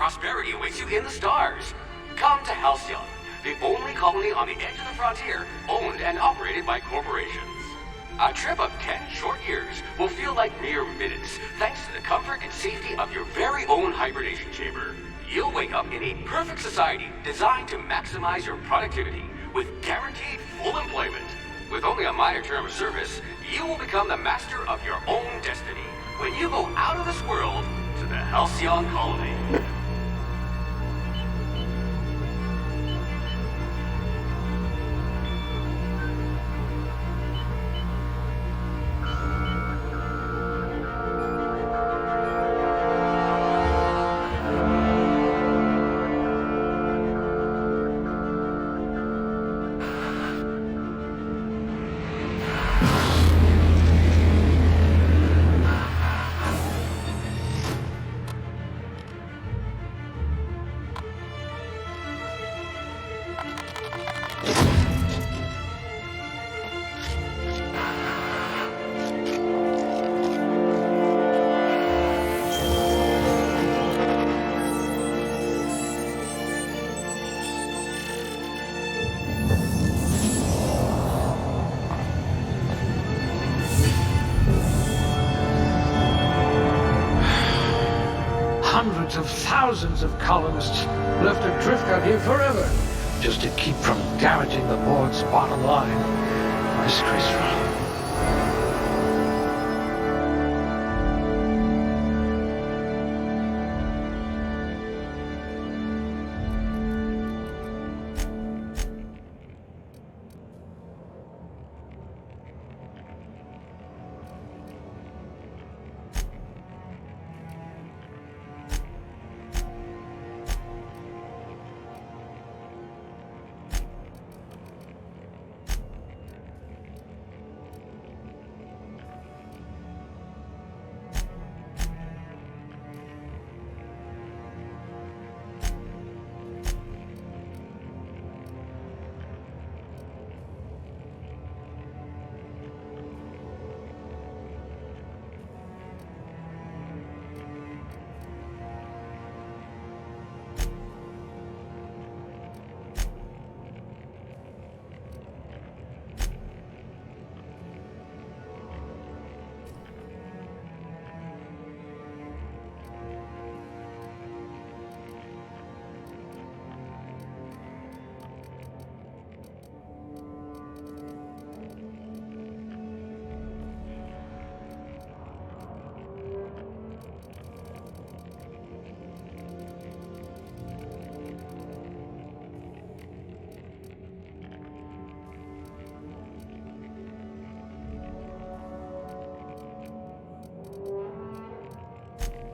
prosperity awaits you in the stars. Come to Halcyon, the only colony on the edge of the frontier, owned and operated by corporations. A trip of 10 short years will feel like mere minutes, thanks to the comfort and safety of your very own hibernation chamber. You'll wake up in a perfect society designed to maximize your productivity with guaranteed full employment. With only a minor term of service, you will become the master of your own destiny when you go out of this world to the Halcyon colony. Hundreds of thousands of colonists left adrift out here forever, just to keep from damaging the board's bottom line. Disgraceful.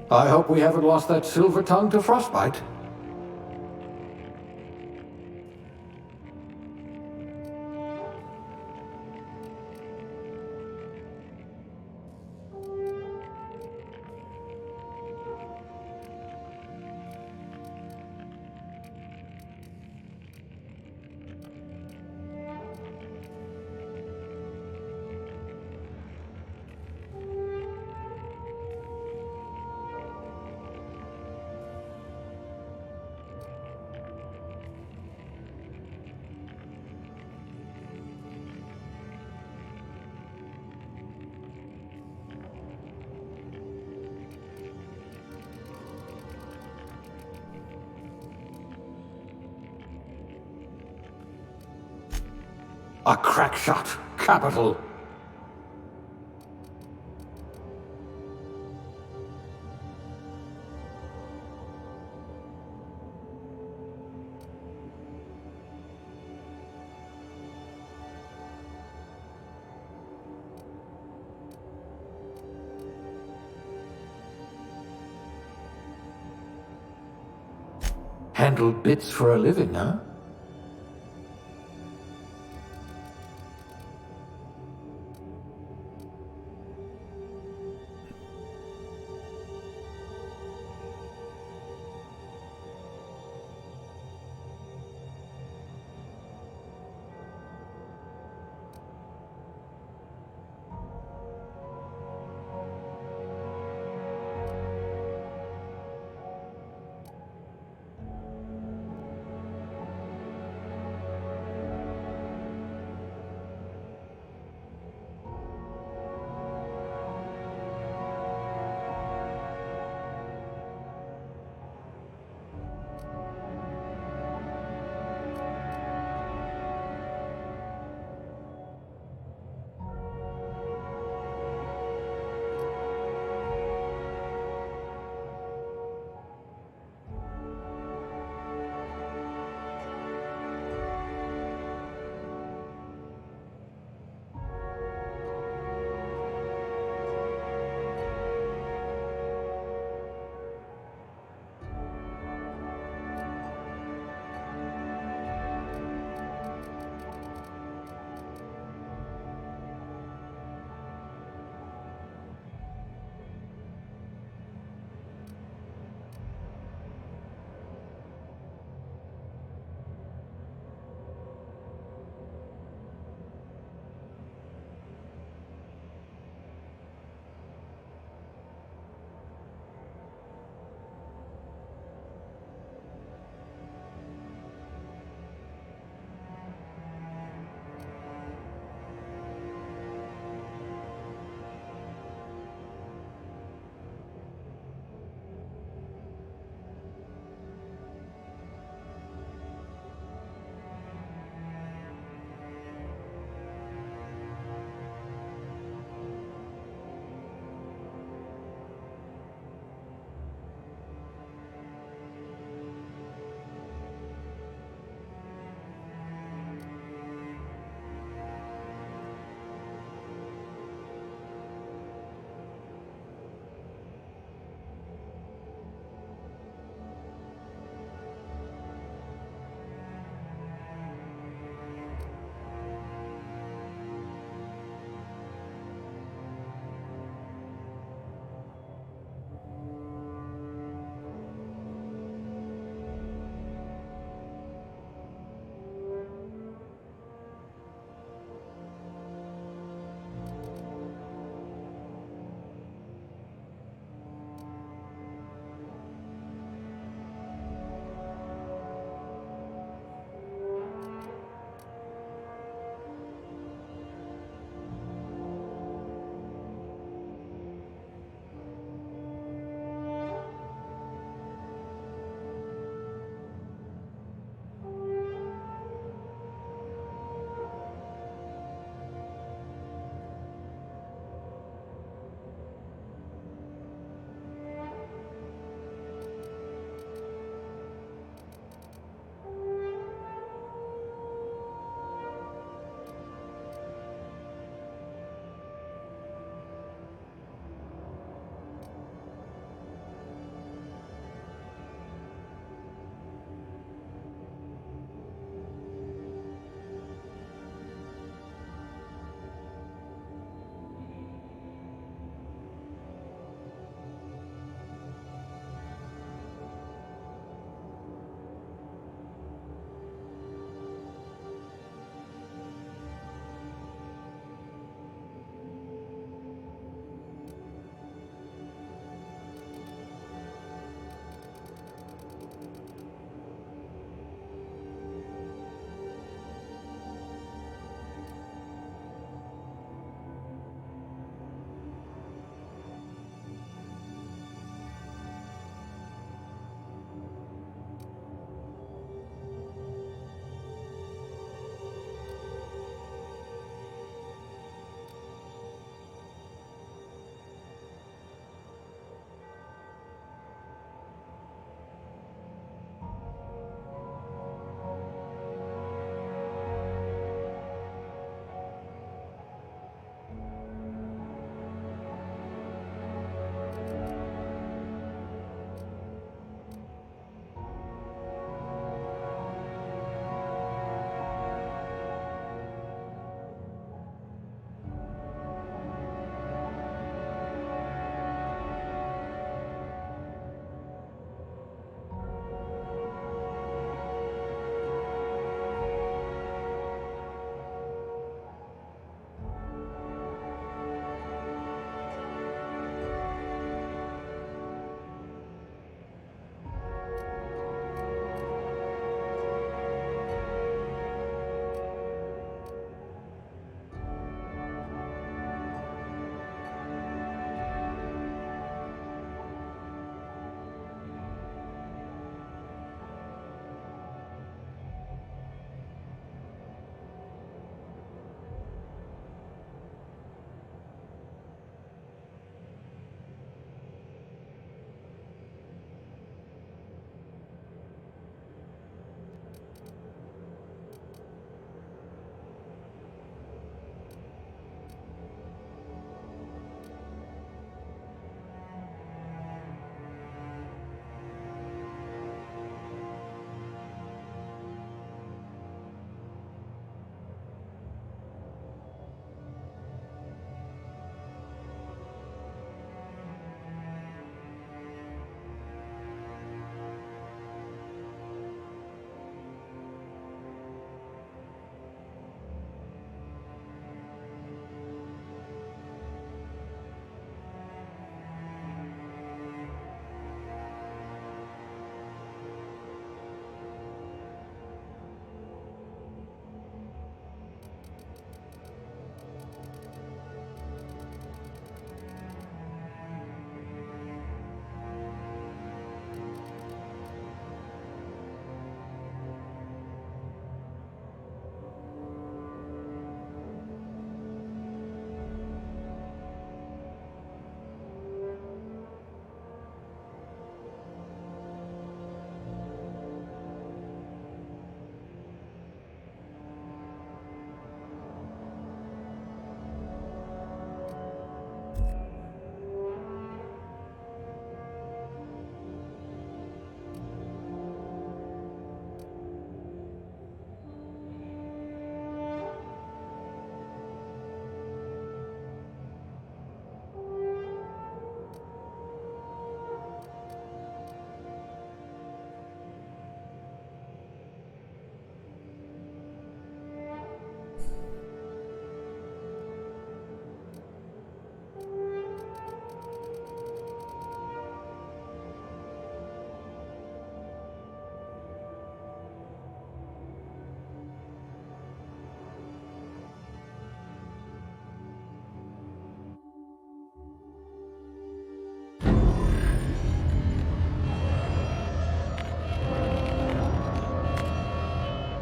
I hope we haven't lost that silver tongue to frostbite. A crack shot. Capital. Handle bits for a living, huh?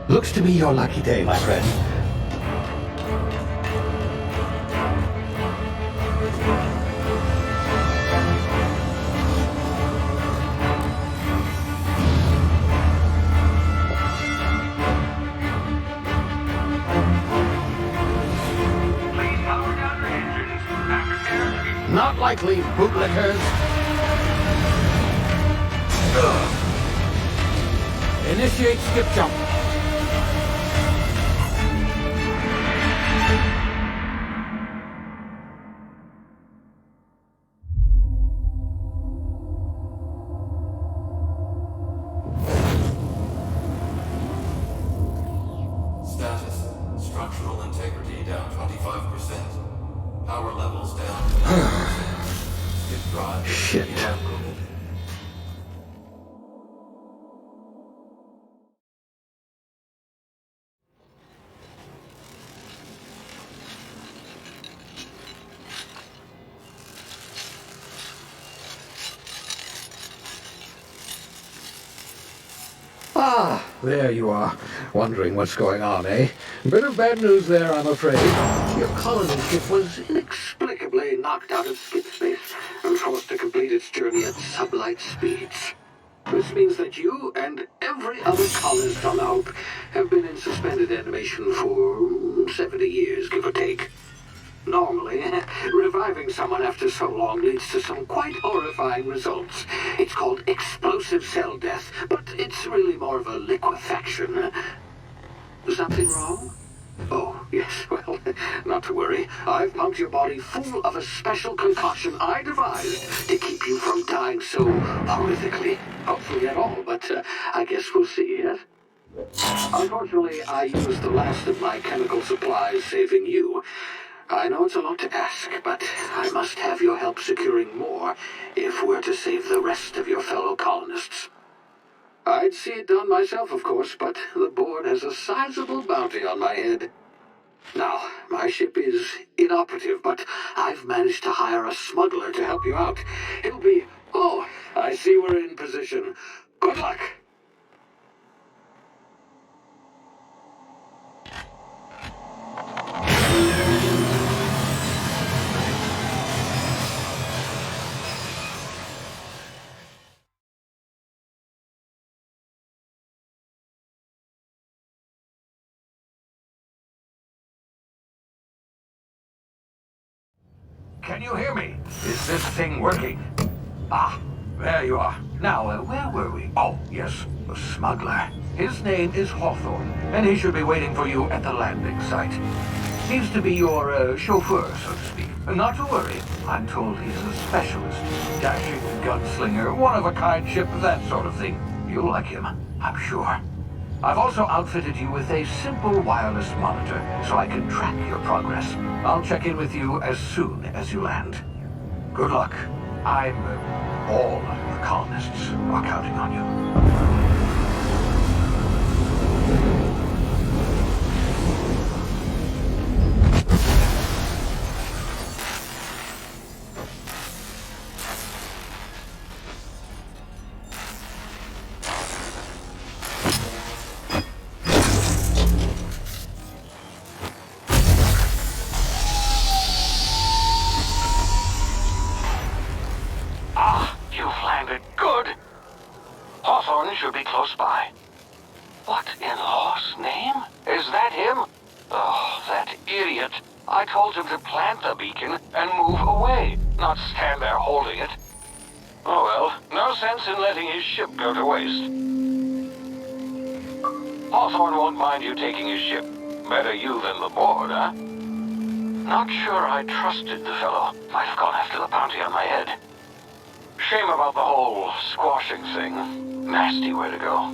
Looks to be your lucky day, my friend. Please power down your engines. And prepare to be... Not likely, bootlickers. Initiate skip jump. Status. Structural integrity down 25%. Power levels down 10%. Skip drive. Shit. Deactivated. Ah, there you are. Wondering what's going on, eh? Bit of bad news there, I'm afraid. Your colony ship was inexplicably knocked out of skip space and forced to complete its journey at sublight speeds. This means that you and every other colonist on the Hope have been in suspended animation for 70 years, give or take. Normally, reviving someone after so long leads to some quite horrifying results. It's called explosive cell death, but it's really more of a liquefaction. Something wrong? Oh, yes, well, not to worry. I've pumped your body full of a special concoction I devised to keep you from dying so horrifically. Hopefully at all, but I guess we'll see, yes? Unfortunately, I used the last of my chemical supplies saving you. I know it's a lot to ask, but I must have your help securing more if we're to save the rest of your fellow colonists. I'd see it done myself, of course, but the board has a sizable bounty on my head. Now, my ship is inoperative, but I've managed to hire a smuggler to help you out. He'll be... Oh, I see we're in position. Good luck! Can you hear me? Is this thing working? Ah, there you are. Now, where were we? Oh, yes, the smuggler. His name is Hawthorne, and he should be waiting for you at the landing site. Seems to be your chauffeur, so to speak. Not to worry. I'm told he's a specialist. Dashing gunslinger, one-of-a-kind ship, that sort of thing. You'll like him, I'm sure. I've also outfitted you with a simple wireless monitor, so I can track your progress. I'll check in with you as soon as you land. Good luck. All the colonists are counting on you. Should be close by. What in law's name? Is that him? Oh, that idiot. I told him to plant the beacon and move away, not stand there holding it. Oh well, no sense in letting his ship go to waste. Hawthorne won't mind you taking his ship. Better you than the board, huh? Not sure I trusted the fellow. Might have gone after the bounty on my head. Shame about the whole squashing thing. Nasty way to go.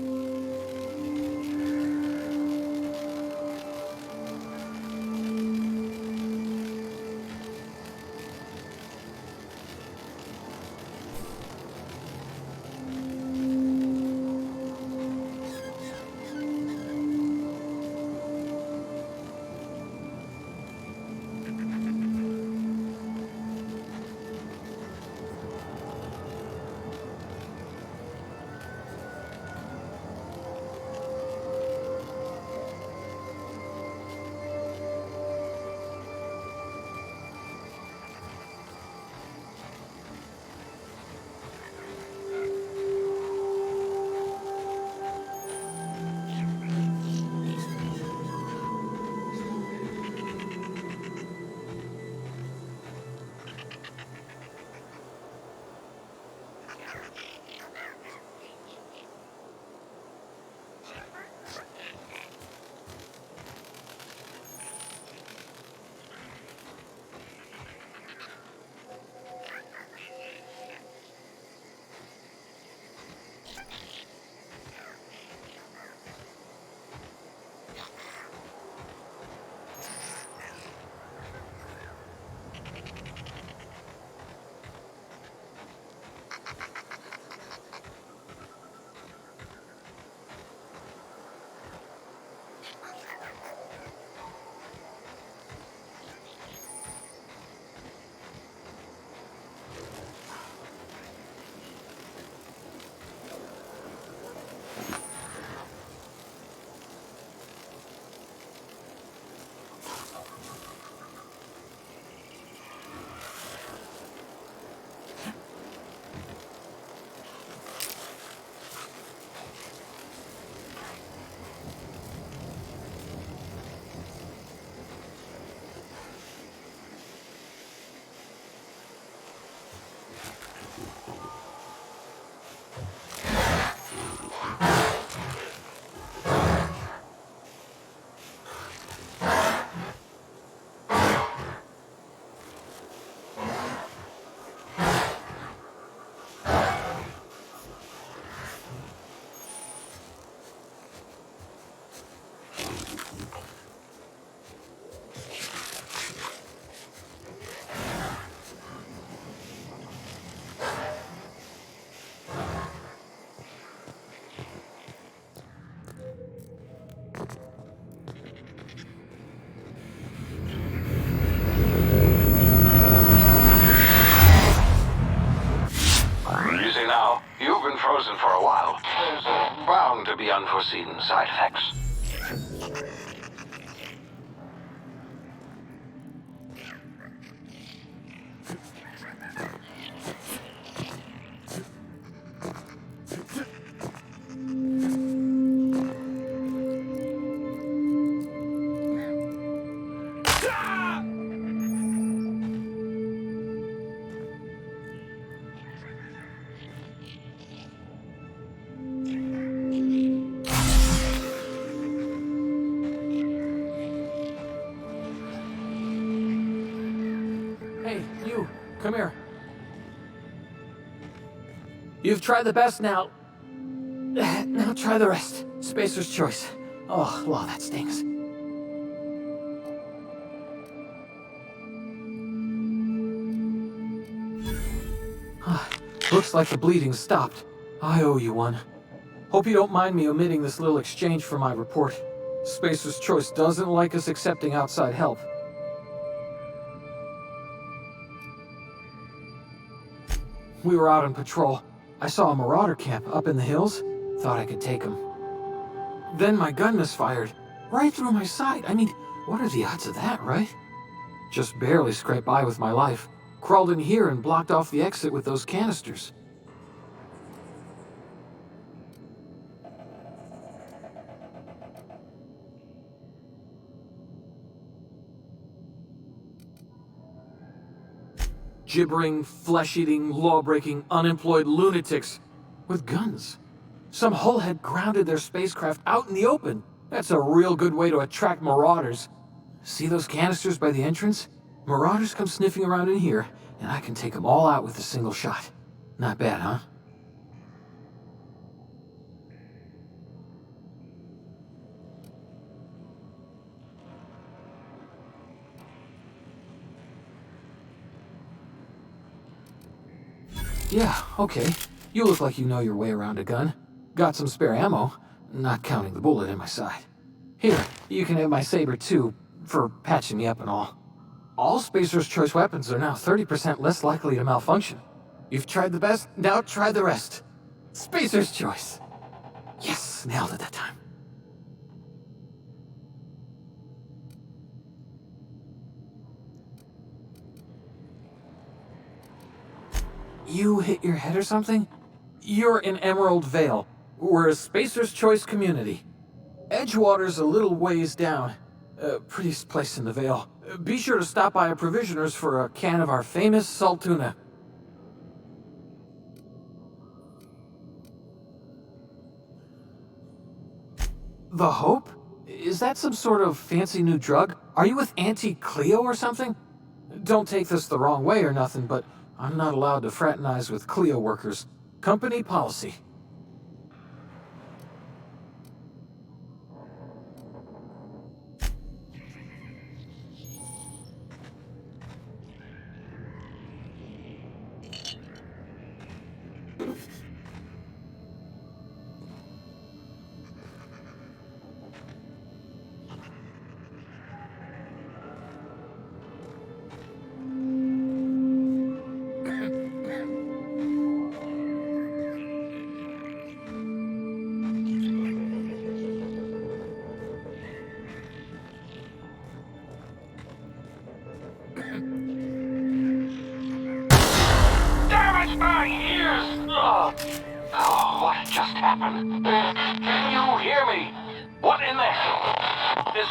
unforeseen side effects. Hey, you, come here. You've tried the best now. Now try the rest. Spacer's choice. Oh, wow, that stings. Looks like the bleeding stopped. I owe you one. Hope you don't mind me omitting this little exchange for my report. Spacer's choice doesn't like us accepting outside help. We were out on patrol. I saw a marauder camp up in the hills. Thought I could take him. Then my gun misfired. Right through my side. I mean, what are the odds of that, right? Just barely scraped by with my life. Crawled in here and blocked off the exit with those canisters. Gibbering, flesh-eating, law-breaking, unemployed lunatics with guns. Some hull had grounded their spacecraft out in the open. That's a real good way to attract marauders. See those canisters by the entrance? Marauders come sniffing around in here, and I can take them all out with a single shot. Not bad, huh? Yeah, okay. You look like you know your way around a gun. Got some spare ammo, not counting the bullet in my side. Here, you can have my saber too, for patching me up and all. All Spacer's choice weapons are now 30% less likely to malfunction. You've tried the best, now try the rest. Spacer's choice. Yes, nailed it that time. You hit your head or something? You're in Emerald Vale. We're a Spacer's Choice community. Edgewater's a little ways down. Prettiest place in the Vale. Be sure to stop by a provisioner's for a can of our famous salt tuna. The Hope? Is that some sort of fancy new drug? Are you with Auntie Cleo or something? Don't take this the wrong way or nothing, but I'm not allowed to fraternize with Cleo workers. Company policy. Damn it, my ears! Oh, what just happened? Can you hear me? What in the hell? This...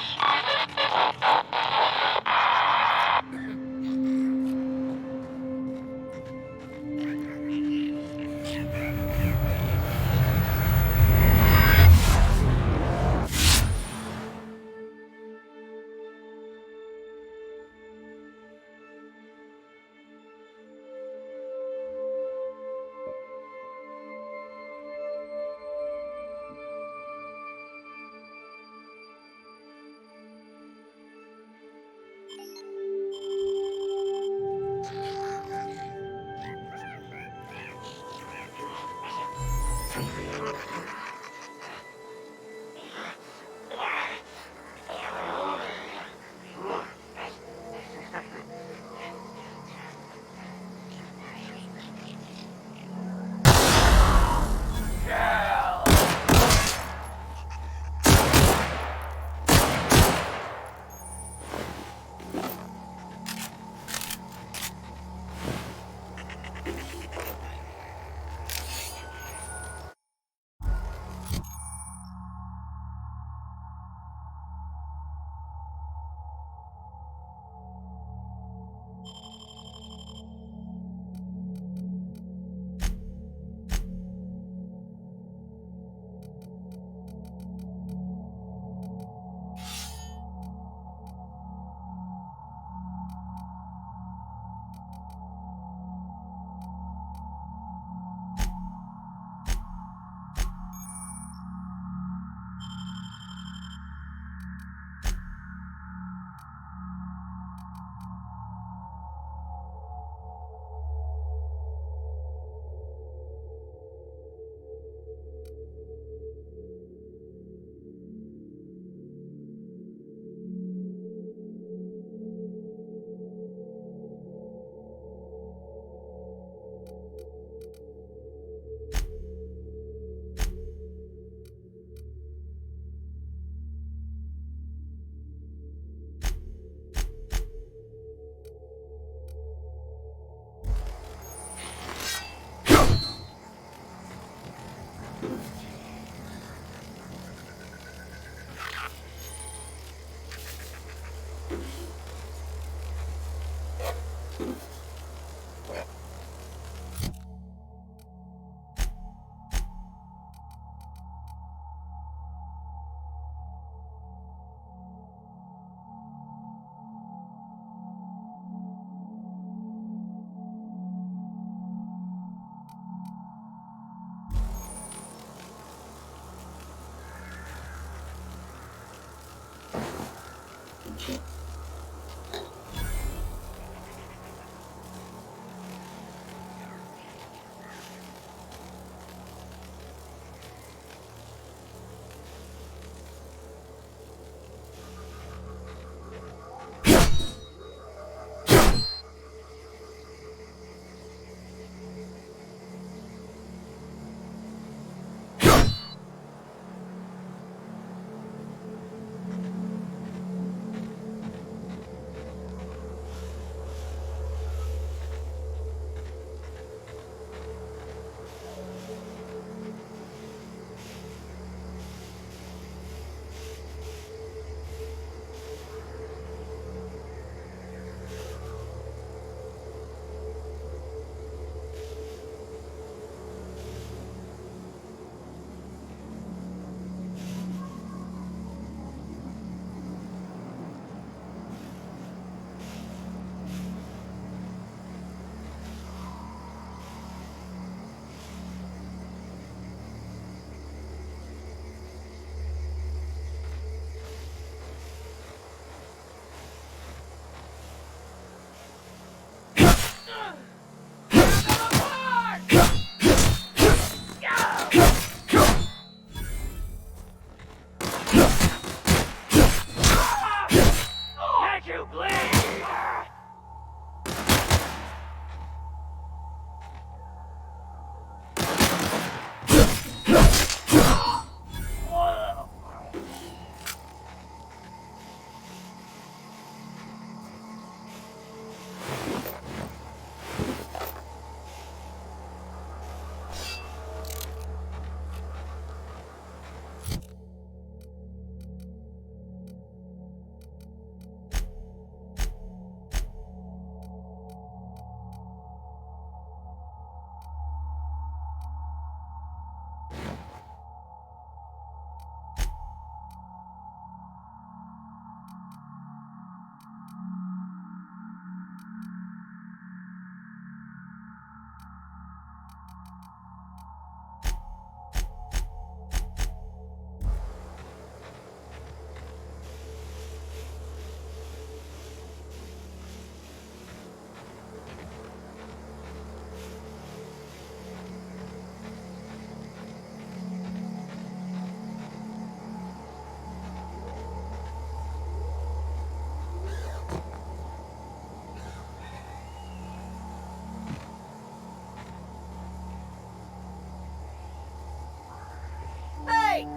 Hey!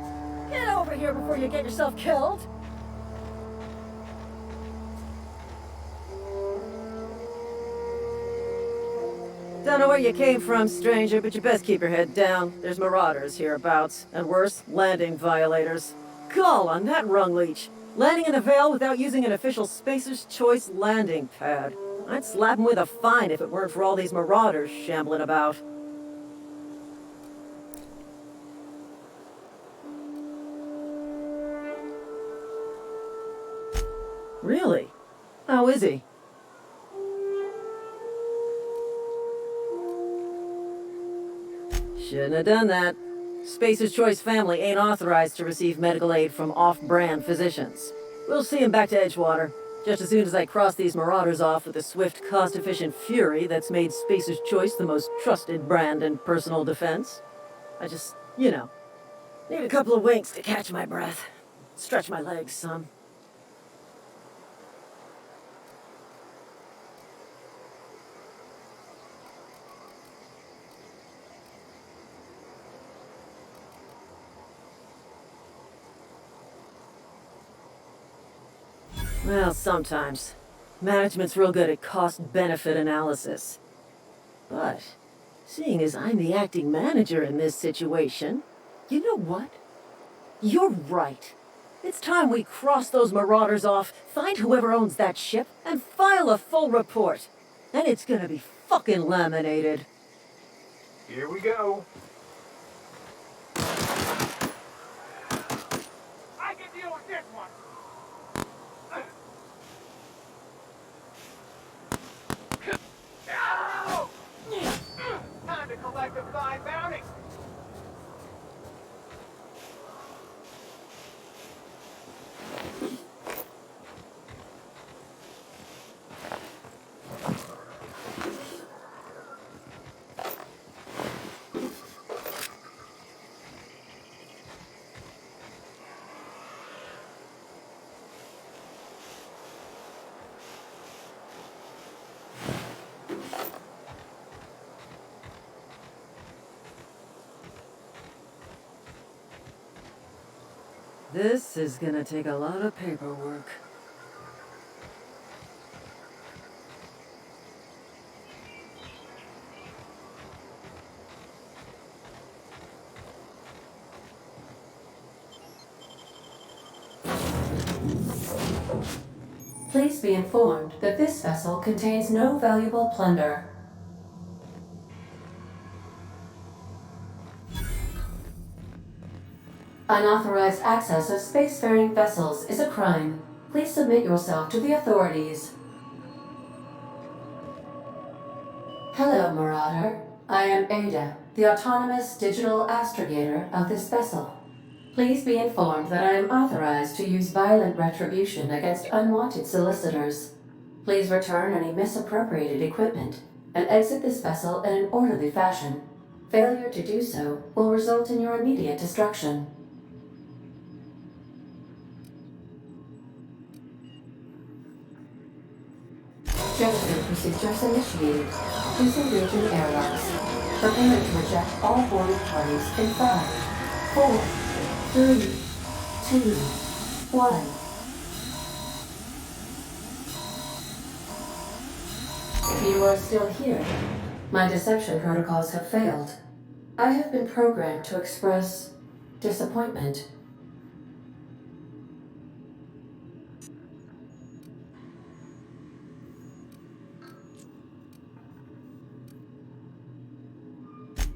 Get over here before you get yourself killed! Don't know where you came from, stranger, but you best keep your head down. There's marauders hereabouts, and worse, landing violators. Call on that rung leech. Landing in the Vale without using an official Spacer's Choice landing pad. I'd slap him with a fine if it weren't for all these marauders shambling about. Really? How is he? Shouldn't have done that. Spacer's Choice family ain't authorized to receive medical aid from off-brand physicians. We'll see him back to Edgewater, just as soon as I cross these marauders off with the swift, cost-efficient fury that's made Spacer's Choice the most trusted brand in personal defense. I just, need a couple of winks to catch my breath. Stretch my legs some. Well, sometimes. Management's real good at cost-benefit analysis. But, seeing as I'm the acting manager in this situation, you know what? You're right. It's time we cross those marauders off, find whoever owns that ship, and file a full report. And it's gonna be fucking laminated. Here we go. I can deal with this one. Time to collect a fine bounty. This is gonna take a lot of paperwork. Please be informed that this vessel contains no valuable plunder. Unauthorized access of spacefaring vessels is a crime. Please submit yourself to the authorities. Hello, Marauder. I am Ada, the autonomous digital astrogator of this vessel. Please be informed that I am authorized to use violent retribution against unwanted solicitors. Please return any misappropriated equipment and exit this vessel in an orderly fashion. Failure to do so will result in your immediate destruction. Gesture procedures initiated. Please engage in airlocks. Prepare to eject all boarding parties in 5, 4, 3, 2, 1. You are still here. My deception protocols have failed. I have been programmed to express disappointment.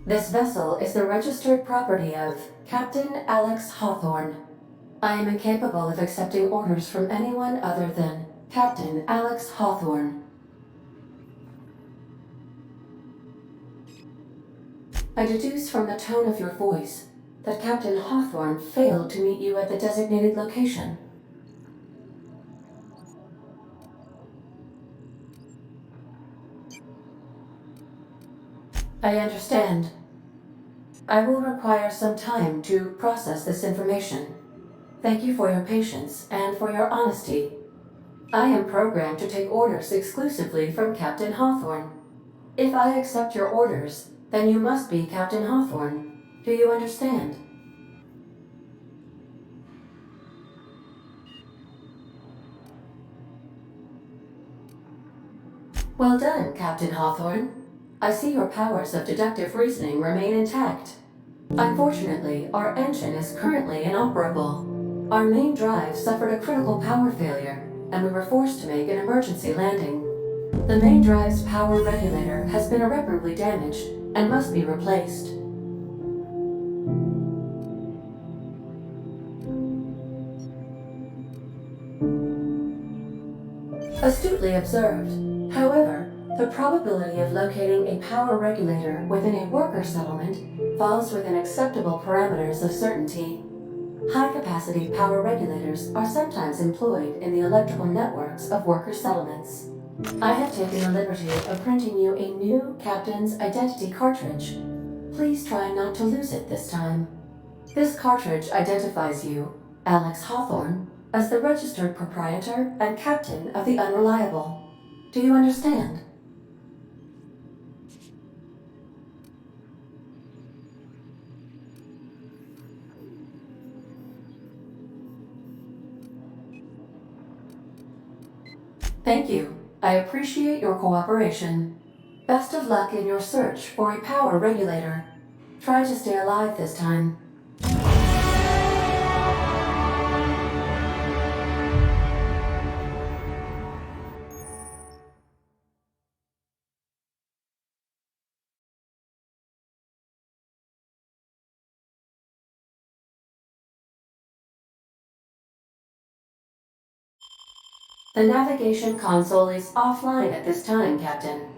This vessel is the registered property of Captain Alex Hawthorne. I am incapable of accepting orders from anyone other than Captain Alex Hawthorne. I deduce from the tone of your voice that Captain Hawthorne failed to meet you at the designated location. I understand. I will require some time to process this information. Thank you for your patience and for your honesty. I am programmed to take orders exclusively from Captain Hawthorne. If I accept your orders, then you must be Captain Hawthorne. Do you understand? Well done, Captain Hawthorne. I see your powers of deductive reasoning remain intact. Unfortunately, our engine is currently inoperable. Our main drive suffered a critical power failure, and we were forced to make an emergency landing. The main drive's power regulator has been irreparably damaged and must be replaced. Astutely observed. However, the probability of locating a power regulator within a worker settlement falls within acceptable parameters of certainty. High-capacity power regulators are sometimes employed in the electrical networks of worker settlements. I have taken the liberty of printing you a new Captain's Identity cartridge. Please try not to lose it this time. This cartridge identifies you, Alex Hawthorne, as the registered proprietor and captain of the Unreliable. Do you understand? Thank you. I appreciate your cooperation. Best of luck in your search for a power regulator. Try to stay alive this time. The navigation console is offline at this time, Captain.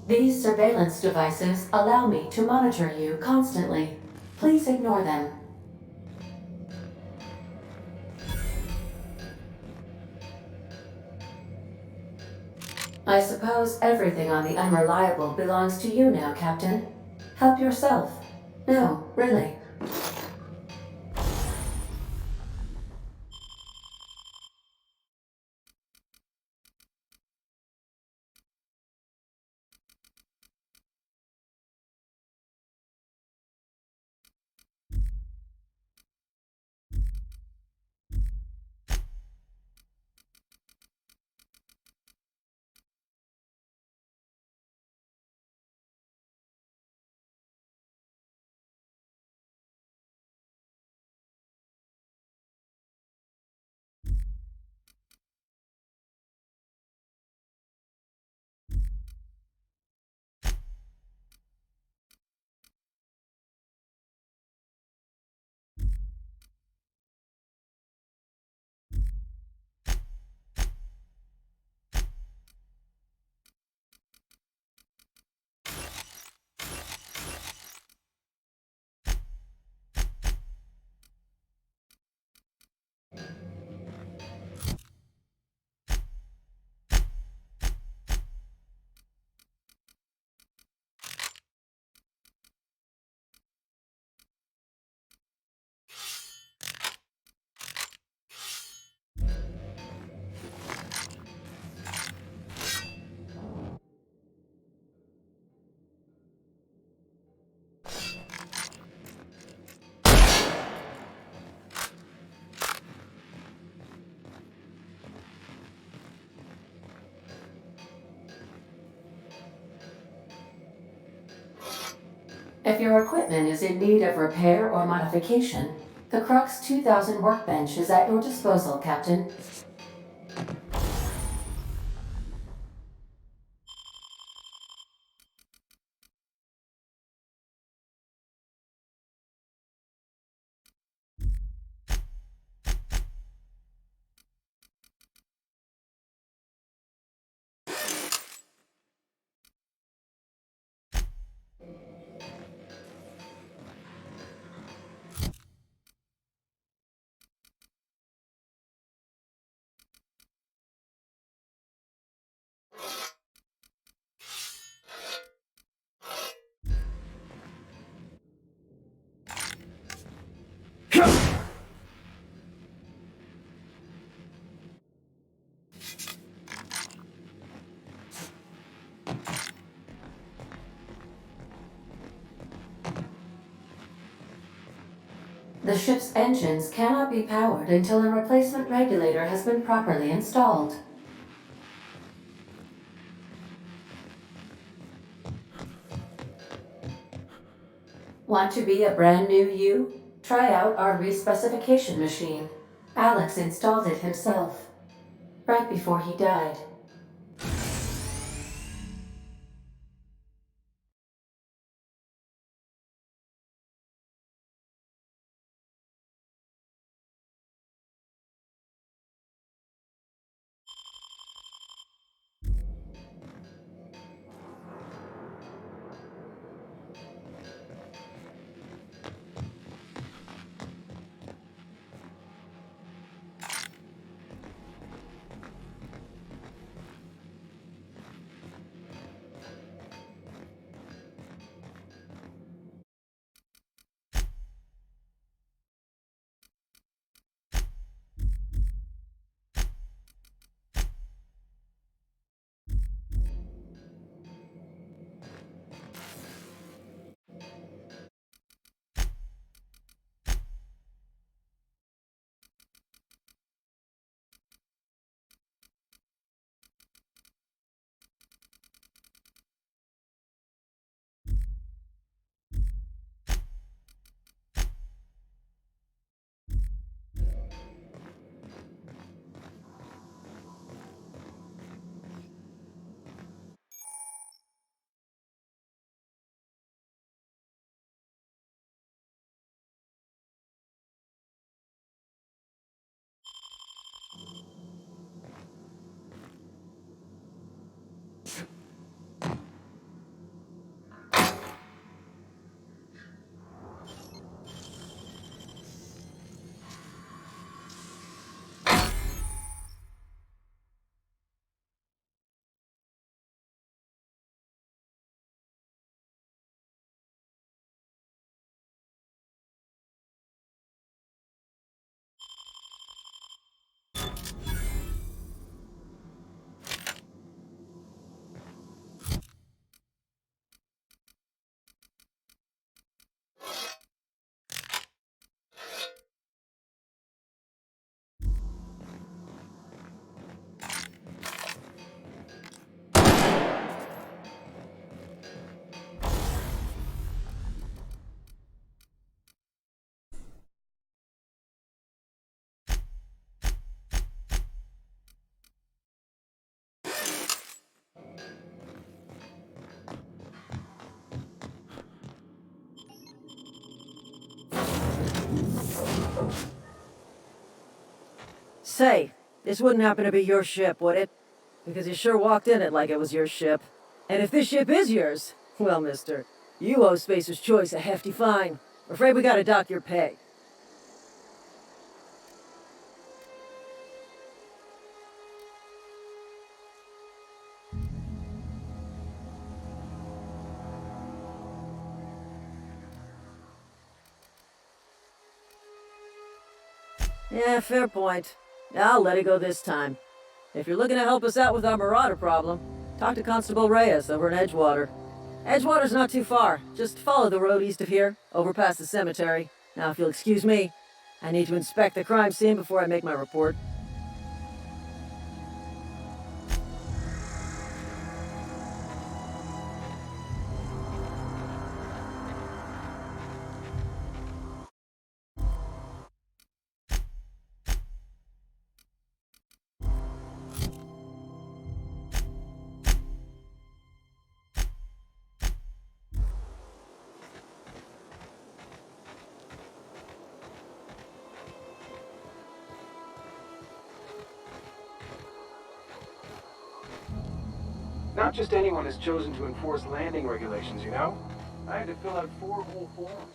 These surveillance devices allow me to monitor you constantly. Please ignore them. I suppose everything on the Unreliable belongs to you now, Captain. Help yourself. No, really. If your equipment is in need of repair or modification, the Crux 2000 workbench is at your disposal, Captain. The ship's engines cannot be powered until a replacement regulator has been properly installed. Want to be a brand new you? Try out our respecification machine. Alex installed it himself, right before he died. Say, this wouldn't happen to be your ship, would it? Because you sure walked in it like it was your ship. And if this ship is yours, well, mister, you owe Spacer's Choice a hefty fine. I'm afraid we gotta dock your pay. Yeah, fair point. I'll let it go this time. If you're looking to help us out with our marauder problem, talk to Constable Reyes over in Edgewater. Edgewater's not too far. Just follow the road east of here, over past the cemetery. Now, if you'll excuse me, I need to inspect the crime scene before I make my report. Not just anyone is chosen to enforce landing regulations, you know? I had to fill out 4 whole forms.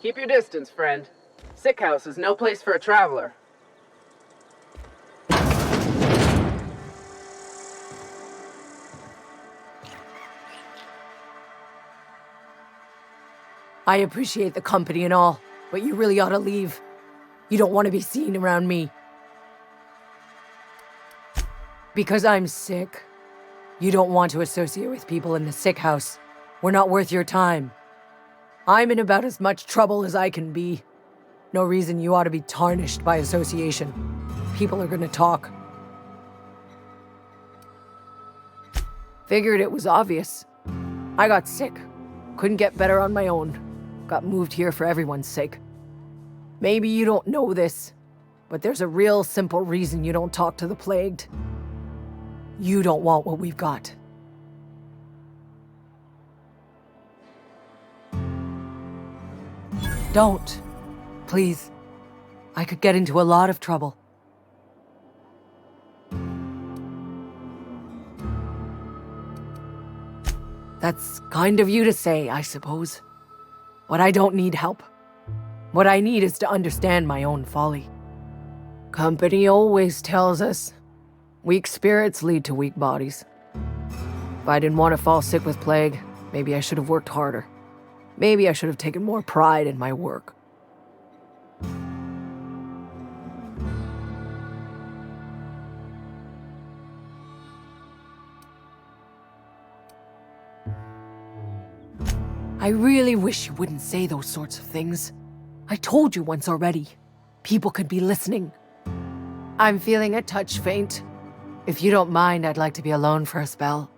Keep your distance, friend. Sick house is no place for a traveler. I appreciate the company and all, but you really ought to leave. You don't want to be seen around me. Because I'm sick. You don't want to associate with people in the sick house. We're not worth your time. I'm in about as much trouble as I can be. No reason you ought to be tarnished by association. People are gonna talk. Figured it was obvious. I got sick. Couldn't get better on my own. Got moved here for everyone's sake. Maybe you don't know this, but there's a real simple reason you don't talk to the plagued. You don't want what we've got. Don't. Please. I could get into a lot of trouble. That's kind of you to say, I suppose. But I don't need help. What I need is to understand my own folly. Company always tells us, weak spirits lead to weak bodies. If I didn't want to fall sick with plague, maybe I should have worked harder. Maybe I should have taken more pride in my work. I really wish you wouldn't say those sorts of things. I told you once already. People could be listening. I'm feeling a touch faint. If you don't mind, I'd like to be alone for a spell.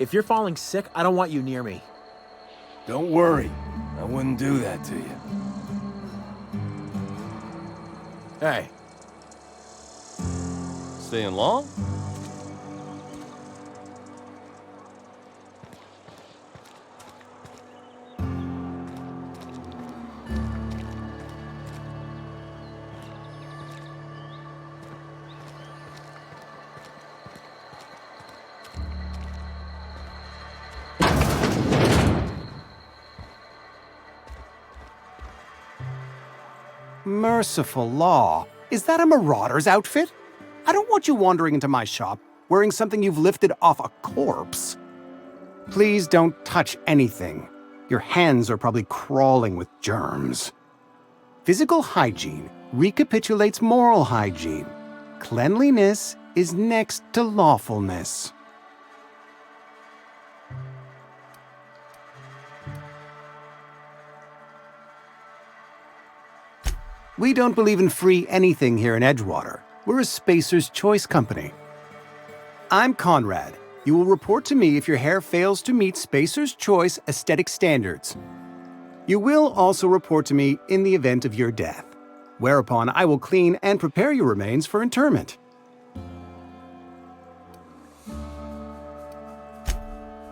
If you're falling sick, I don't want you near me. Don't worry. I wouldn't do that to you. Hey. Staying long? Merciful law. Is that a marauder's outfit? I don't want you wandering into my shop wearing something you've lifted off a corpse. Please don't touch anything. Your hands are probably crawling with germs. Physical hygiene recapitulates moral hygiene. Cleanliness is next to lawfulness. We don't believe in free anything here in Edgewater. We're a Spacer's Choice company. I'm Conrad. You will report to me if your hair fails to meet Spacer's Choice aesthetic standards. You will also report to me in the event of your death, whereupon I will clean and prepare your remains for interment.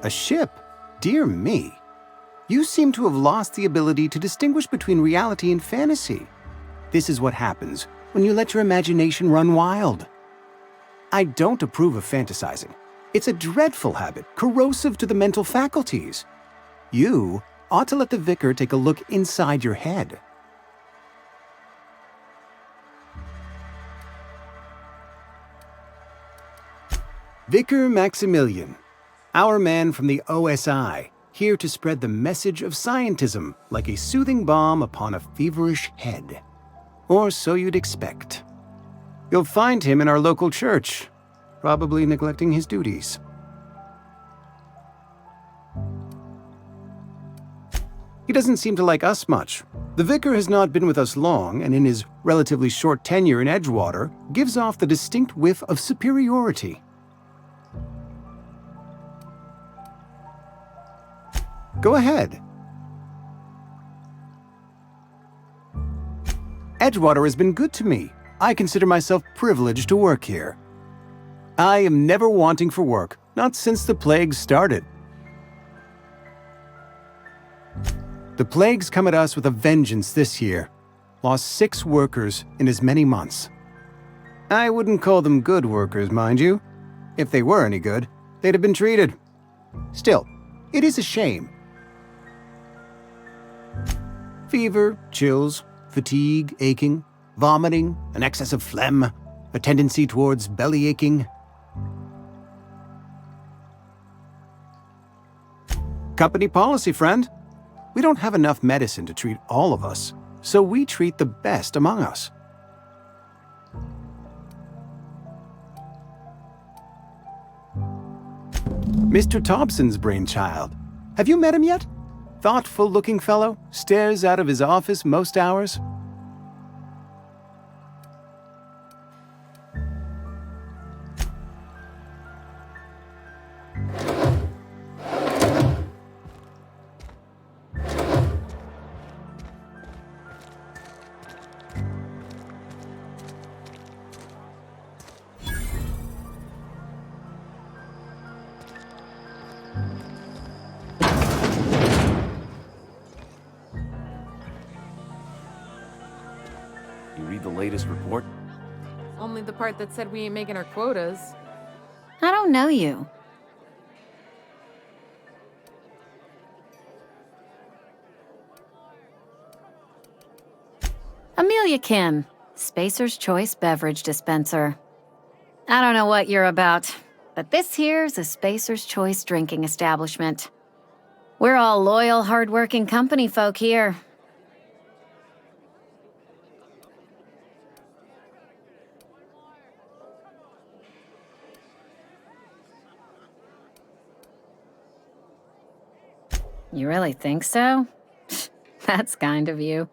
A ship? Dear me. You seem to have lost the ability to distinguish between reality and fantasy. This is what happens when you let your imagination run wild. I don't approve of fantasizing. It's a dreadful habit, corrosive to the mental faculties. You ought to let the vicar take a look inside your head. Vicar Maximilian, our man from the OSI, here to spread the message of scientism like a soothing balm upon a feverish head. Or so you'd expect. You'll find him in our local church, probably neglecting his duties. He doesn't seem to like us much. The vicar has not been with us long, and in his relatively short tenure in Edgewater, gives off the distinct whiff of superiority. Go ahead. Edgewater has been good to me. I consider myself privileged to work here. I am never wanting for work, not since the plague started. The plague's come at us with a vengeance this year. Lost 6 workers in as many months. I wouldn't call them good workers, mind you. If they were any good, they'd have been treated. Still, it is a shame. Fever, chills, fatigue, aching, vomiting, an excess of phlegm, a tendency towards belly aching. Company policy, friend. We don't have enough medicine to treat all of us, so we treat the best among us. Mr. Thompson's brainchild. Have you met him yet? Thoughtful-looking fellow, stares out of his office most hours. You read the latest report? Only the part that said we ain't making our quotas. I don't know you. Amelia Kim, Spacer's Choice Beverage Dispenser. I don't know what you're about, but this here's a Spacer's Choice drinking establishment. We're all loyal, hard-working company folk here. You really think so? That's kind of you.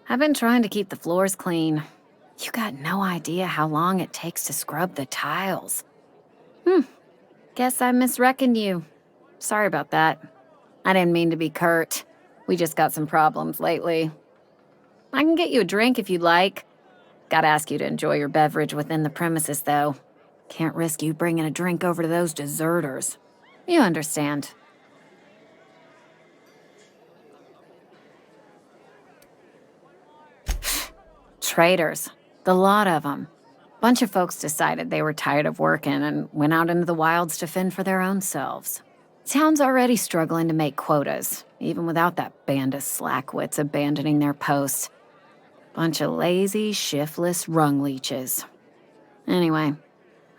I've been trying to keep the floors clean. You got no idea how long it takes to scrub the tiles. Guess I misreckoned you. Sorry about that. I didn't mean to be curt. We just got some problems lately. I can get you a drink if you'd like. Gotta ask you to enjoy your beverage within the premises, though. Can't risk you bringing a drink over to those deserters. You understand. Traitors. The lot of them. Bunch of folks decided they were tired of working and went out into the wilds to fend for their own selves. Town's already struggling to make quotas, even without that band of slackwits abandoning their posts. Bunch of lazy, shiftless rung leeches. Anyway,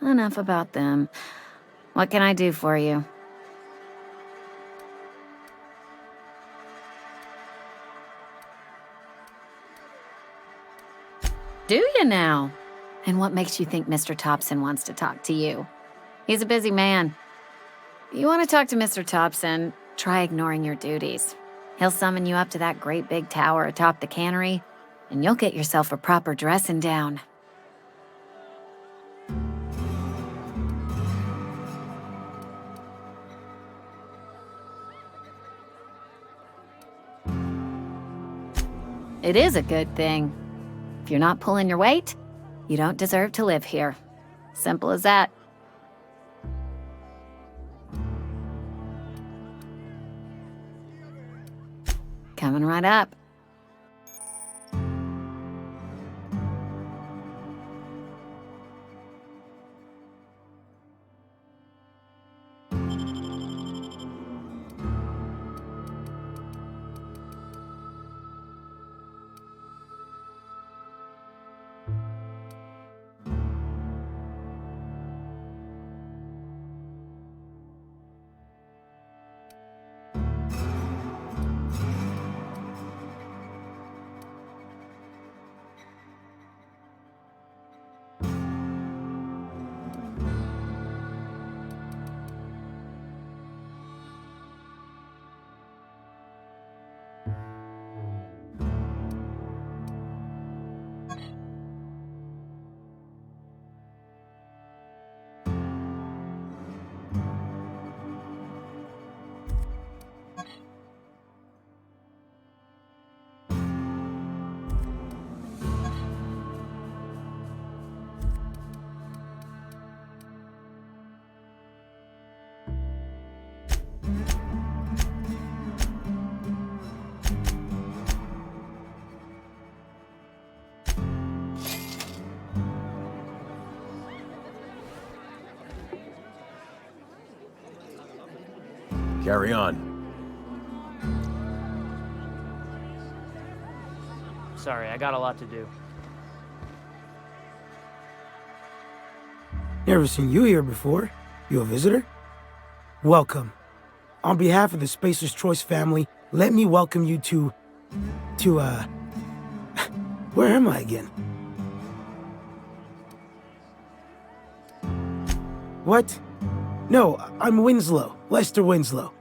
enough about them. What can I do for you? Do you now? And what makes you think Mr. Thompson wants to talk to you? He's a busy man. You want to talk to Mr. Thompson, try ignoring your duties. He'll summon you up to that great big tower atop the cannery, and you'll get yourself a proper dressing down. It is a good thing. If you're not pulling your weight, you don't deserve to live here. Simple as that. Coming right up. Carry on. Sorry, I got a lot to do. Never seen you here before. You a visitor? Welcome. On behalf of the Spacer's Choice family, let me welcome you to, where am I again? What? No, I'm Winslow, Lester Winslow.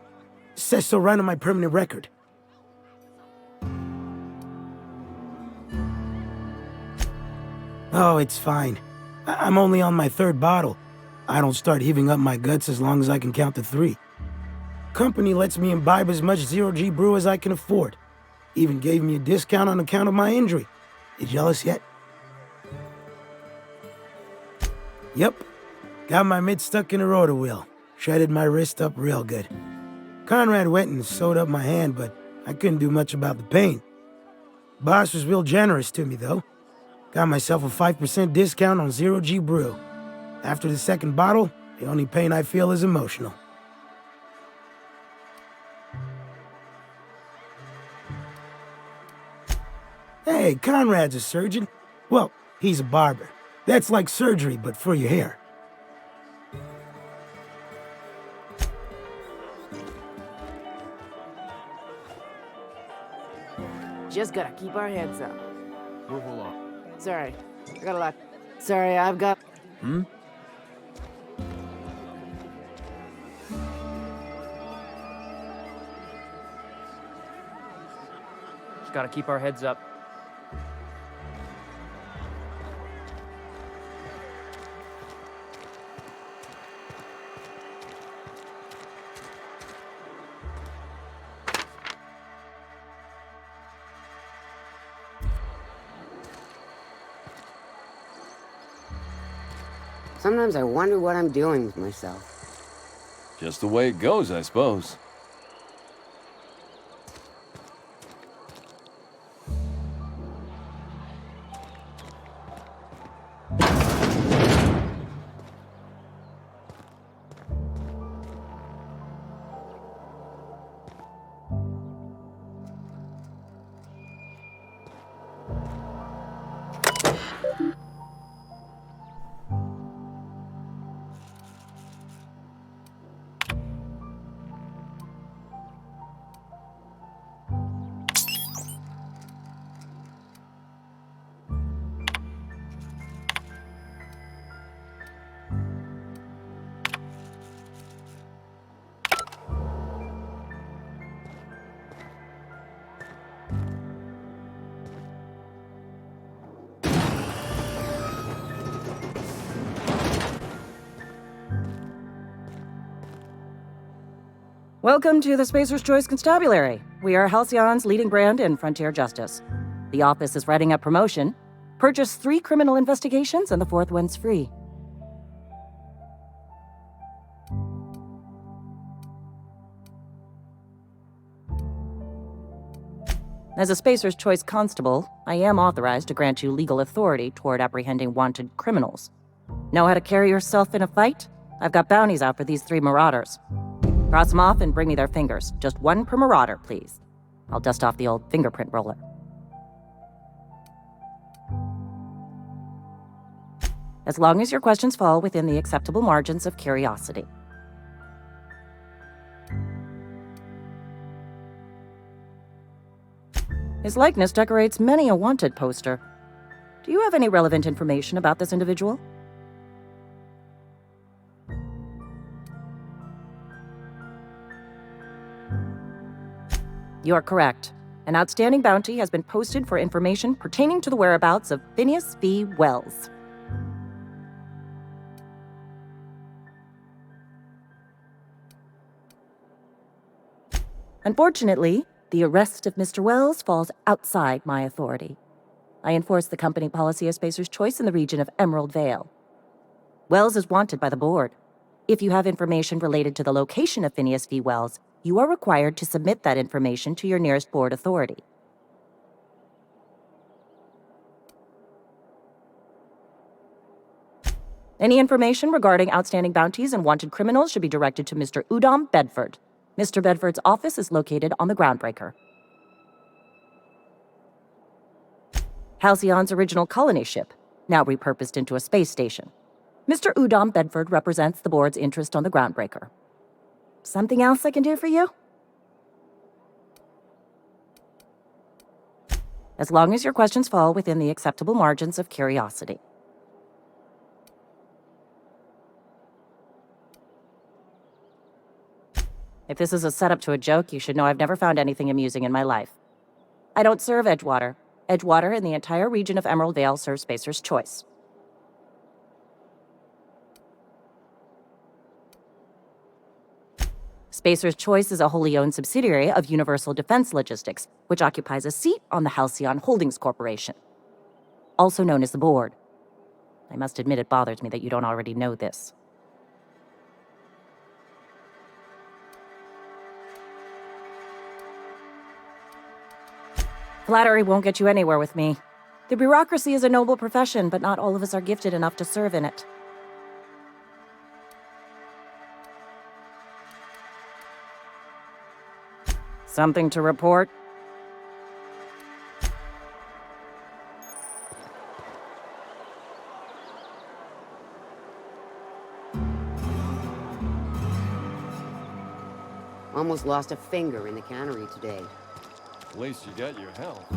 Says so right on my permanent record. Oh, it's fine. I'm only on my 3rd bottle. I don't start heaving up my guts as long as I can count to 3. Company lets me imbibe as much zero-G brew as I can afford. Even gave me a discount on account of my injury. You jealous yet? Yep. Got my mid stuck in a rotor wheel. Shredded my wrist up real good. Conrad went and sewed up my hand, but I couldn't do much about the pain. Boss was real generous to me, though. Got myself a 5% discount on zero-G brew. After the 2nd bottle, the only pain I feel is emotional. Hey, Conrad's a surgeon. Well, he's a barber. That's like surgery, but for your hair. Just gotta keep our heads up. Move along. Sorry, I got a lot. Sorry, I've got... Hmm? Just gotta keep our heads up. Sometimes I wonder what I'm doing with myself. Just the way it goes, I suppose. Welcome to the Spacer's Choice Constabulary. We are Halcyon's leading brand in frontier justice. The office is writing up promotion. Purchase 3 criminal investigations and the 4th one's free. As a Spacer's Choice constable, I am authorized to grant you legal authority toward apprehending wanted criminals. Know how to carry yourself in a fight? I've got bounties out for these 3 marauders. Cross them off and bring me their fingers. Just 1 per marauder, please. I'll dust off the old fingerprint roller. As long as your questions fall within the acceptable margins of curiosity. His likeness decorates many a wanted poster. Do you have any relevant information about this individual? You are correct. An outstanding bounty has been posted for information pertaining to the whereabouts of Phineas V. Wells. Unfortunately, the arrest of Mr. Wells falls outside my authority. I enforce the company policy of Spacer's Choice in the region of Emerald Vale. Wells is wanted by the board. If you have information related to the location of Phineas V. Wells, you are required to submit that information to your nearest board authority. Any information regarding outstanding bounties and wanted criminals should be directed to Mr. Udom Bedford. Mr. Bedford's office is located on the Groundbreaker. Halcyon's original colony ship, now repurposed into a space station. Mr. Udom Bedford represents the board's interest on the Groundbreaker. Something else I can do for you? As long as your questions fall within the acceptable margins of curiosity. If this is a setup to a joke, you should know I've never found anything amusing in my life. I don't serve Edgewater. Edgewater and the entire region of Emerald Vale serve Spacer's Choice. Spacer's Choice is a wholly owned subsidiary of Universal Defense Logistics, which occupies a seat on the Halcyon Holdings Corporation, also known as the Board. I must admit it bothers me that you don't already know this. Flattery won't get you anywhere with me. The bureaucracy is a noble profession, but not all of us are gifted enough to serve in it. Something to report? Almost lost a finger in the cannery today. At least you got your health.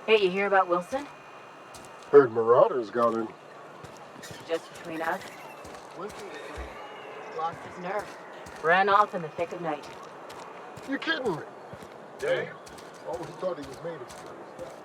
Hey, you hear about Wilson? Heard Marauders got in. Just between us, Wilson lost his nerve. Ran off in the thick of night. You kidding me? Damn. Always thought he was made of scary stuff.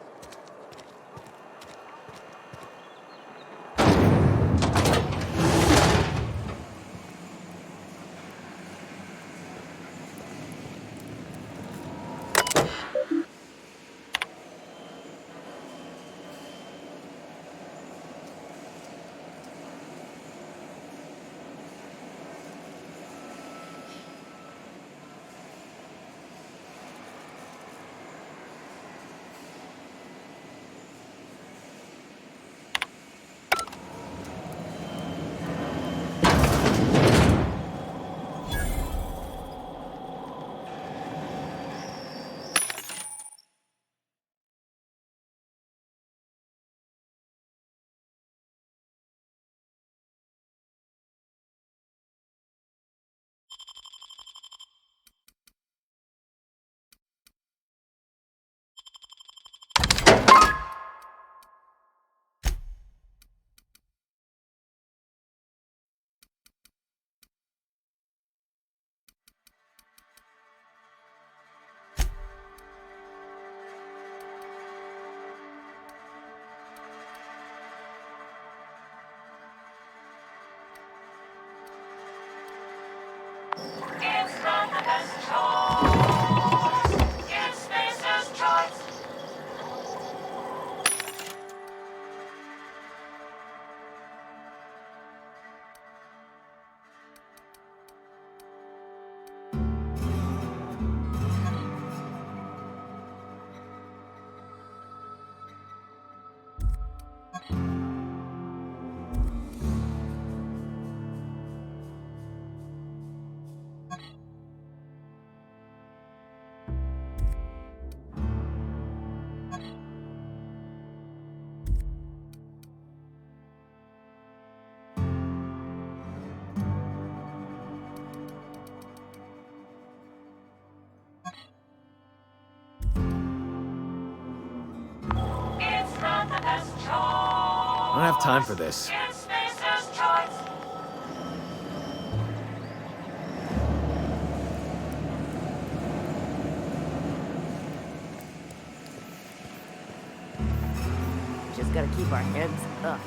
I don't have time for this. Just gotta keep our heads up.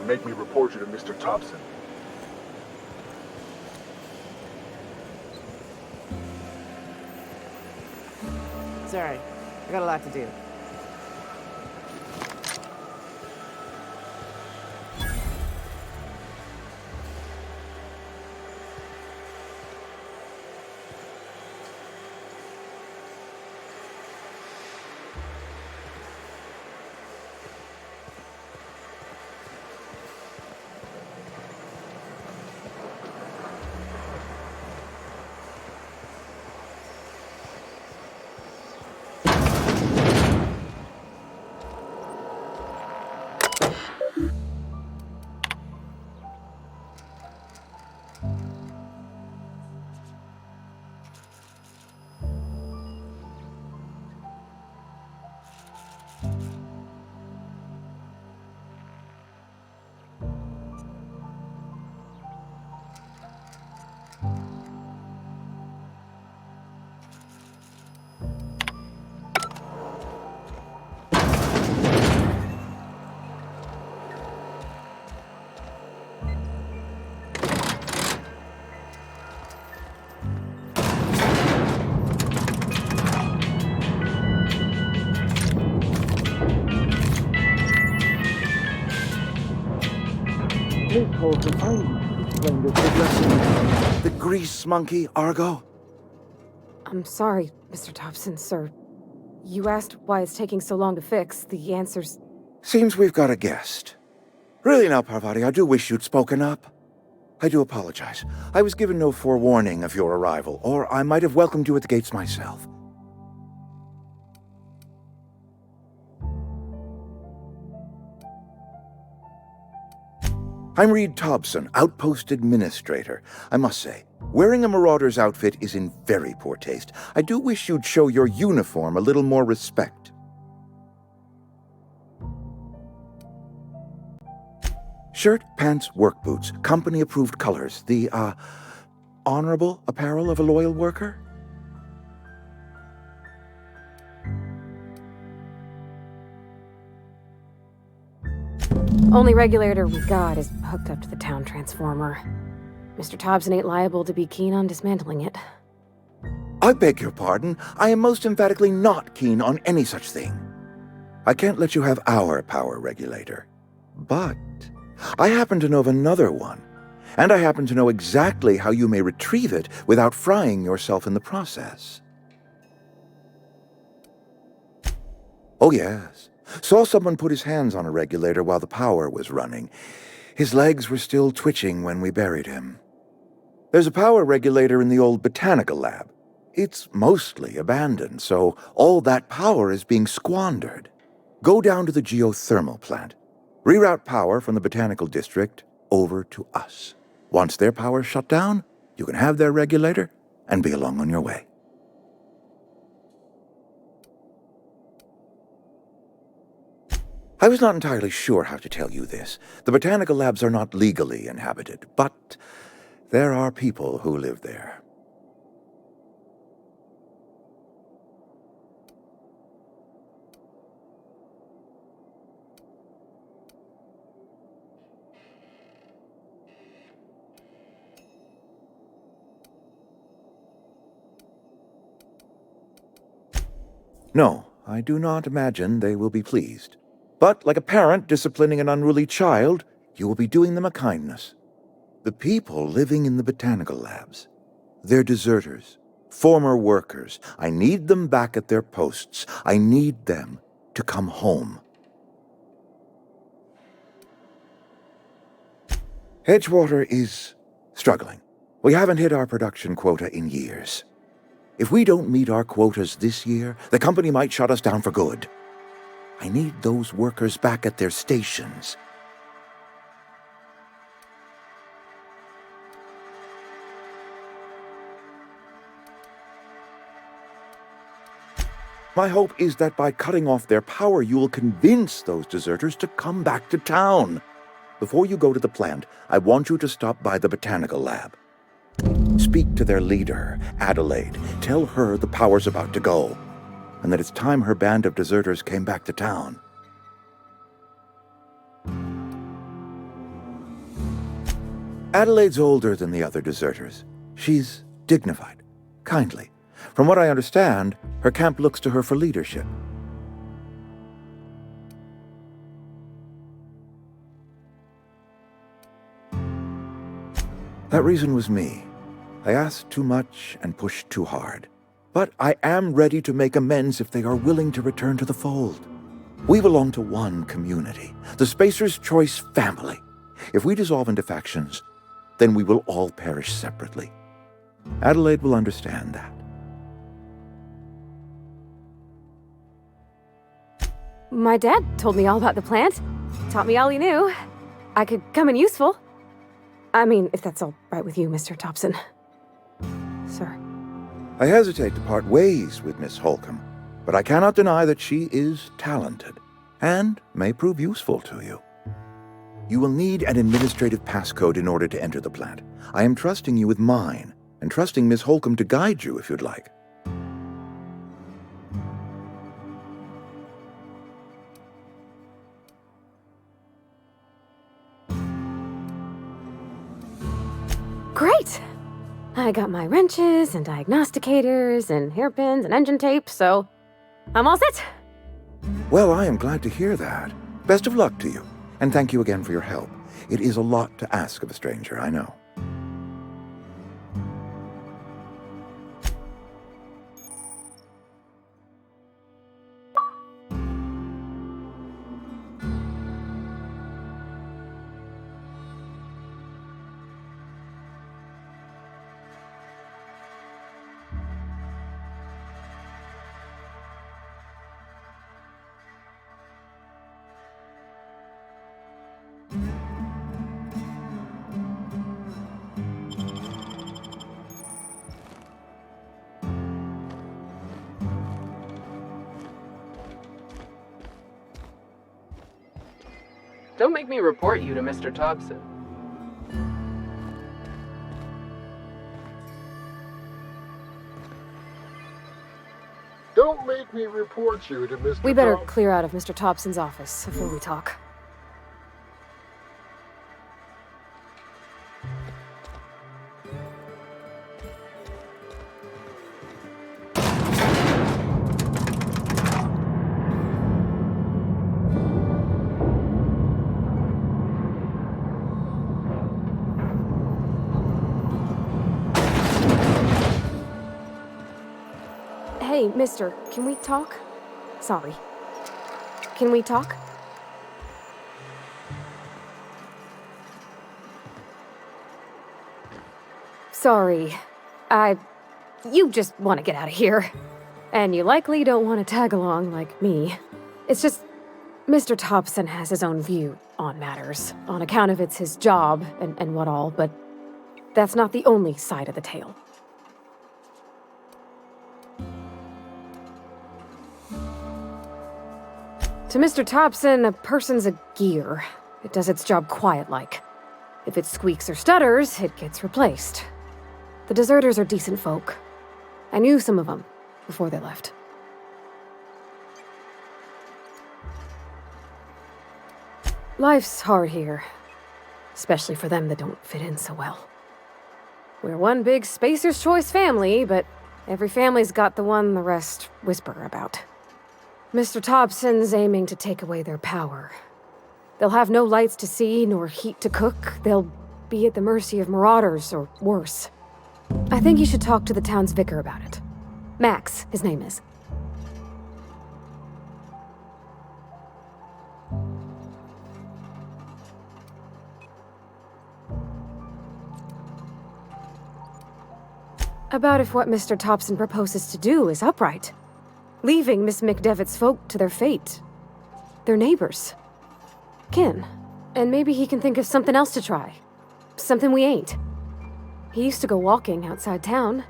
make me report you to Mr. Thompson. Sorry, I got a lot to do. The grease monkey, Argo? I'm sorry, Mr. Thompson, sir. You asked why it's taking so long to fix. The answer's... Seems we've got a guest. Really now, Parvati, I do wish you'd spoken up. I do apologize. I was given no forewarning of your arrival, or I might have welcomed you at the gates myself. I'm Reed Thompson, Outpost Administrator. I must say, wearing a Marauder's outfit is in very poor taste. I do wish you'd show your uniform a little more respect. Shirt, pants, work boots, company-approved colors. The, honorable apparel of a loyal worker? Only regulator we got is hooked up to the town transformer. Mr. Thompson ain't liable to be keen on dismantling it. I beg your pardon. I am most emphatically not keen on any such thing. I can't let you have our power regulator. But I happen to know of another one, and I happen to know exactly how you may retrieve it without frying yourself in the process. Oh yes. Saw someone put his hands on a regulator while the power was running. His legs were still twitching when we buried him. There's a power regulator in the old botanical lab. It's mostly abandoned, so all that power is being squandered. Go down to the geothermal plant. Reroute power from the botanical district over to us. Once their power's shut down, you can have their regulator and be along on your way. I was not entirely sure how to tell you this. The botanical labs are not legally inhabited, but there are people who live there. No, I do not imagine they will be pleased. But like a parent disciplining an unruly child, you will be doing them a kindness. The people living in the botanical labs, they're deserters, former workers. I need them back at their posts. I need them to come home. Edgewater is struggling. We haven't hit our production quota in years. If we don't meet our quotas this year, the company might shut us down for good. I need those workers back at their stations. My hope is that by cutting off their power, you will convince those deserters to come back to town. Before you go to the plant, I want you to stop by the botanical lab. Speak to their leader, Adelaide. Tell her the power's about to go, and that it's time her band of deserters came back to town. Adelaide's older than the other deserters. She's dignified, kindly. From what I understand, her camp looks to her for leadership. That reason was me. I asked too much and pushed too hard. But I am ready to make amends if they are willing to return to the fold. We belong to one community, the Spacer's Choice family. If we dissolve into factions, then we will all perish separately. Adelaide will understand that. My dad told me all about the plant. Taught me all he knew. I could come in useful. I mean, if that's all right with you, Mr. Thompson. Sir. I hesitate to part ways with Miss Holcomb, but I cannot deny that she is talented and may prove useful to you. You will need an administrative passcode in order to enter the plant. I am trusting you with mine, and trusting Miss Holcomb to guide you if you'd like. Great! I got my wrenches and diagnosticators and hairpins and engine tape, so I'm all set. Well, I am glad to hear that. Best of luck to you, and thank you again for your help. It is a lot to ask of a stranger, I know. Don't make me report you to Mr. Thompson. Don't make me report you to Mr. We better clear out of Mr. Thompson's office before we talk. Hey, mister, can we talk? Sorry. Can we talk? Sorry. You just want to get out of here. And you likely don't want to tag along like me. It's just, Mr. Thompson has his own view on matters, on account of it's his job and what all, but that's not the only side of the tale. To Mr. Thompson, a person's a gear. It does its job quiet-like. If it squeaks or stutters, it gets replaced. The deserters are decent folk. I knew some of them before they left. Life's hard here, especially for them that don't fit in so well. We're one big Spacer's Choice family, but every family's got the one the rest whisper about. Mr. Thompson's aiming to take away their power. They'll have no lights to see, nor heat to cook. They'll be at the mercy of marauders, or worse. I think you should talk to the town's vicar about it. Max, his name is. About if what Mr. Thompson proposes to do is upright. Leaving Miss McDevitt's folk to their fate. Their neighbors. Kin. And maybe he can think of something else to try. Something we ain't. He used to go walking outside town.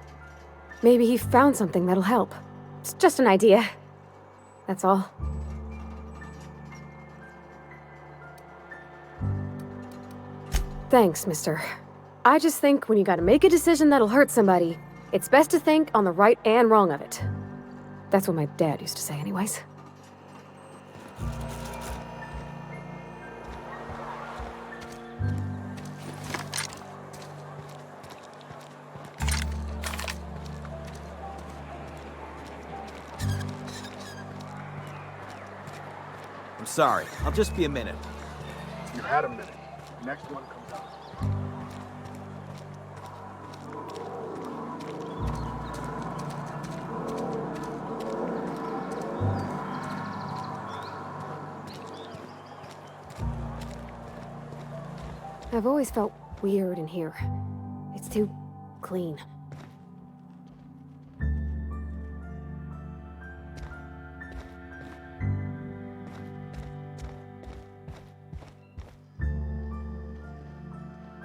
Maybe he found something that'll help. It's just an idea. That's all. Thanks, mister. I just think when you gotta make a decision that'll hurt somebody, it's best to think on the right and wrong of it. That's what my dad used to say anyways. sorry. I'll just be a minute. You had a minute. Next one comes up. I've always felt weird in here. It's too clean.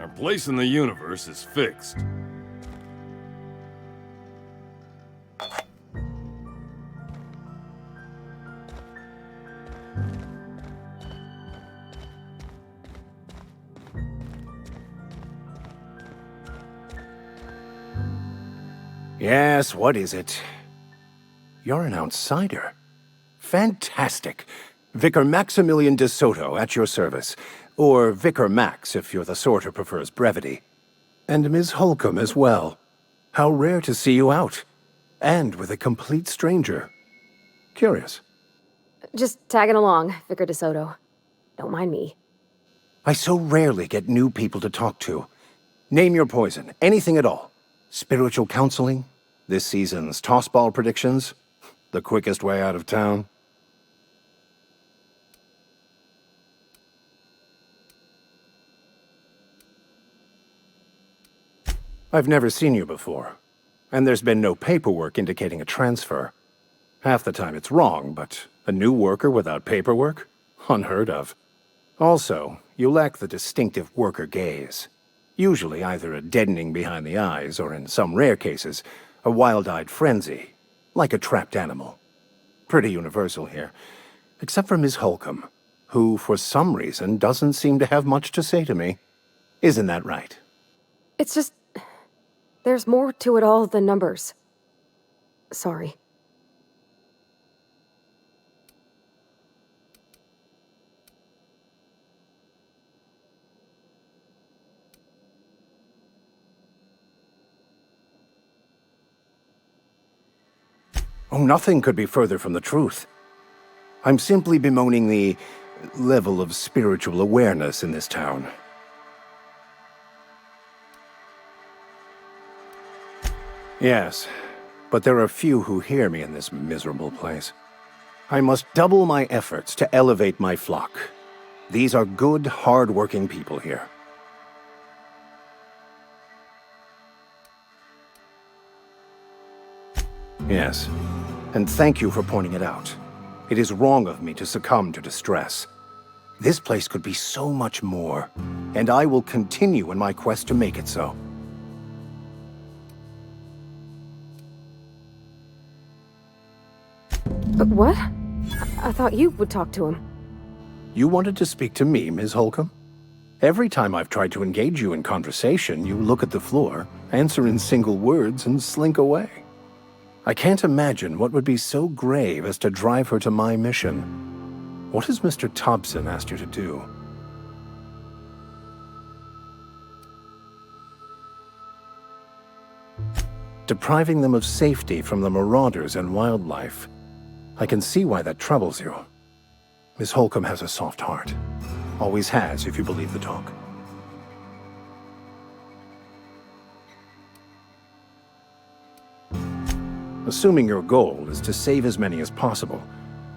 Our place in the universe is fixed. Yes, what is it? You're an outsider. Fantastic. Vicar Maximilian de Soto at your service. Or Vicar Max, if you're the sort who prefers brevity. And Ms. Holcomb as well. How rare to see you out. And with a complete stranger. Curious. Just tagging along, Vicar DeSoto. Don't mind me. I so rarely get new people to talk to. Name your poison, anything at all. Spiritual counseling? This season's tossball predictions? The quickest way out of town? I've never seen you before, and there's been no paperwork indicating a transfer. Half the time it's wrong, but a new worker without paperwork? Unheard of. Also, you lack the distinctive worker gaze. Usually either a deadening behind the eyes, or in some rare cases, a wild-eyed frenzy, like a trapped animal. Pretty universal here, except for Miss Holcomb, who, for some reason, doesn't seem to have much to say to me. Isn't that right? It's just... there's more to it all than numbers. Sorry. Oh, nothing could be further from the truth. I'm simply bemoaning the level of spiritual awareness in this town. Yes, but there are few who hear me in this miserable place. I must double my efforts to elevate my flock. These are good, hard-working people here. Yes, and thank you for pointing it out. It is wrong of me to succumb to distress. This place could be so much more, and I will continue in my quest to make it so. But what? I thought you would talk to him. You wanted to speak to me, Ms. Holcomb? Every time I've tried to engage you in conversation, you look at the floor, answer in single words, and slink away. I can't imagine what would be so grave as to drive her to my mission. What has Mr. Thompson asked you to do? Depriving them of safety from the marauders and wildlife. I can see why that troubles you. Miss Holcomb has a soft heart. Always has, if you believe the talk. Assuming your goal is to save as many as possible,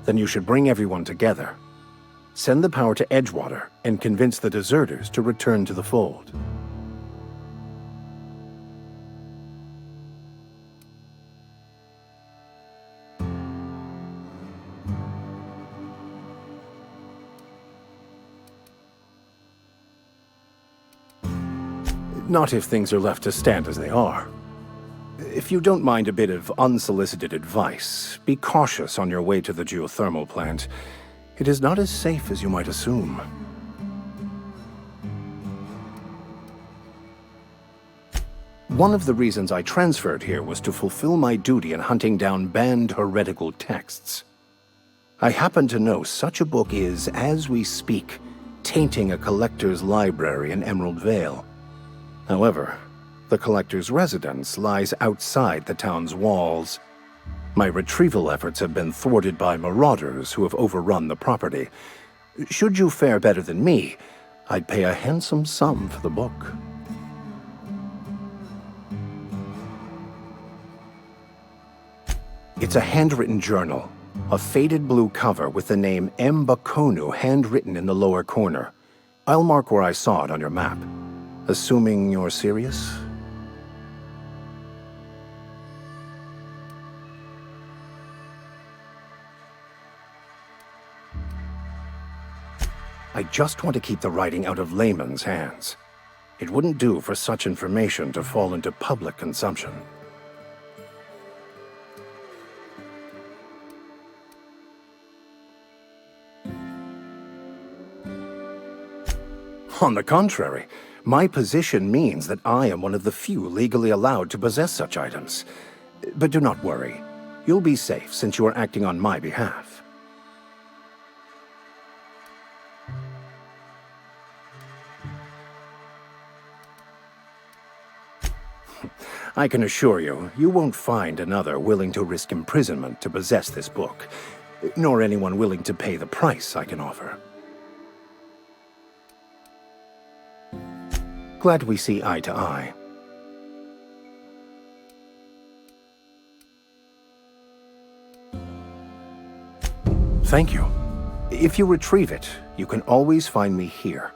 then you should bring everyone together. Send the power to Edgewater and convince the deserters to return to the fold. Not if things are left to stand as they are. If you don't mind a bit of unsolicited advice, be cautious on your way to the geothermal plant. It is not as safe as you might assume. One of the reasons I transferred here was to fulfill my duty in hunting down banned heretical texts. I happen to know such a book is, as we speak, tainting a collector's library in Emerald Vale. However, the collector's residence lies outside the town's walls. My retrieval efforts have been thwarted by marauders who have overrun the property. Should you fare better than me, I'd pay a handsome sum for the book. It's a handwritten journal, a faded blue cover with the name M. Bakonu handwritten in the lower corner. I'll mark where I saw it on your map. Assuming you're serious? I just want to keep the writing out of layman's hands. It wouldn't do for such information to fall into public consumption. On the contrary, my position means that I am one of the few legally allowed to possess such items. But do not worry. You'll be safe since you are acting on my behalf. I can assure you, you won't find another willing to risk imprisonment to possess this book, nor anyone willing to pay the price I can offer. Glad we see eye to eye. Thank you. If you retrieve it, you can always find me here.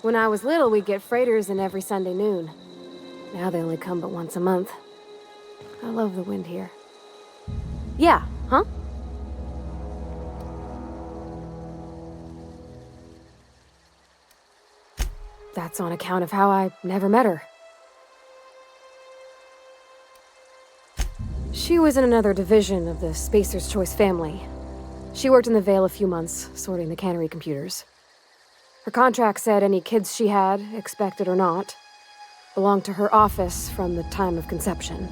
When I was little, we'd get freighters in every Sunday noon. Now they only come but once a month. I love the wind here. Yeah, huh? That's on account of how I never met her. She was in another division of the Spacer's Choice family. She worked in the Vale a few months, sorting the cannery computers. Her contract said any kids she had, expected or not, belonged to her office from the time of conception.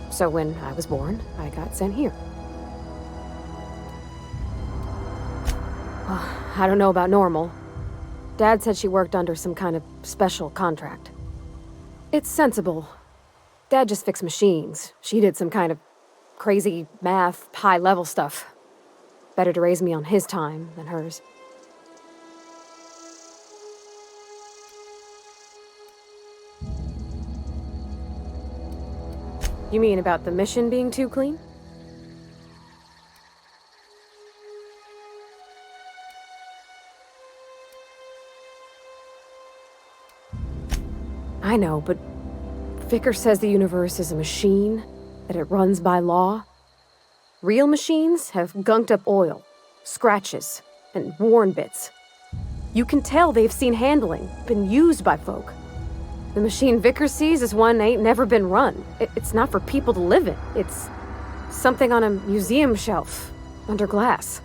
So when I was born, I got sent here. Well, I don't know about normal. Dad said she worked under some kind of special contract. It's sensible. Dad just fixed machines. She did some kind of crazy math, high-level stuff. Better to raise me on his time than hers. You mean about the mission being too clean? I know, but Vicker says the universe is a machine, that it runs by law. Real machines have gunked up oil, scratches, and worn bits. You can tell they've seen handling, been used by folk. The machine Vicker sees is one ain't never been run. It's not for people to live in. It's something on a museum shelf, under glass.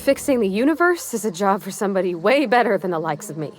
fixing the universe is a job for somebody way better than the likes of me.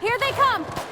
Here they come!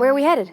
Where are we headed?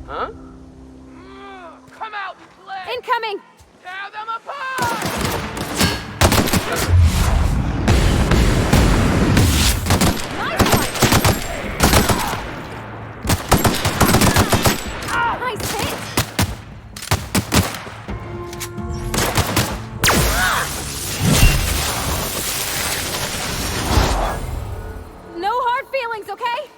Huh? Come out and play! Incoming! Tear them apart! Nice hit! No hard feelings, okay?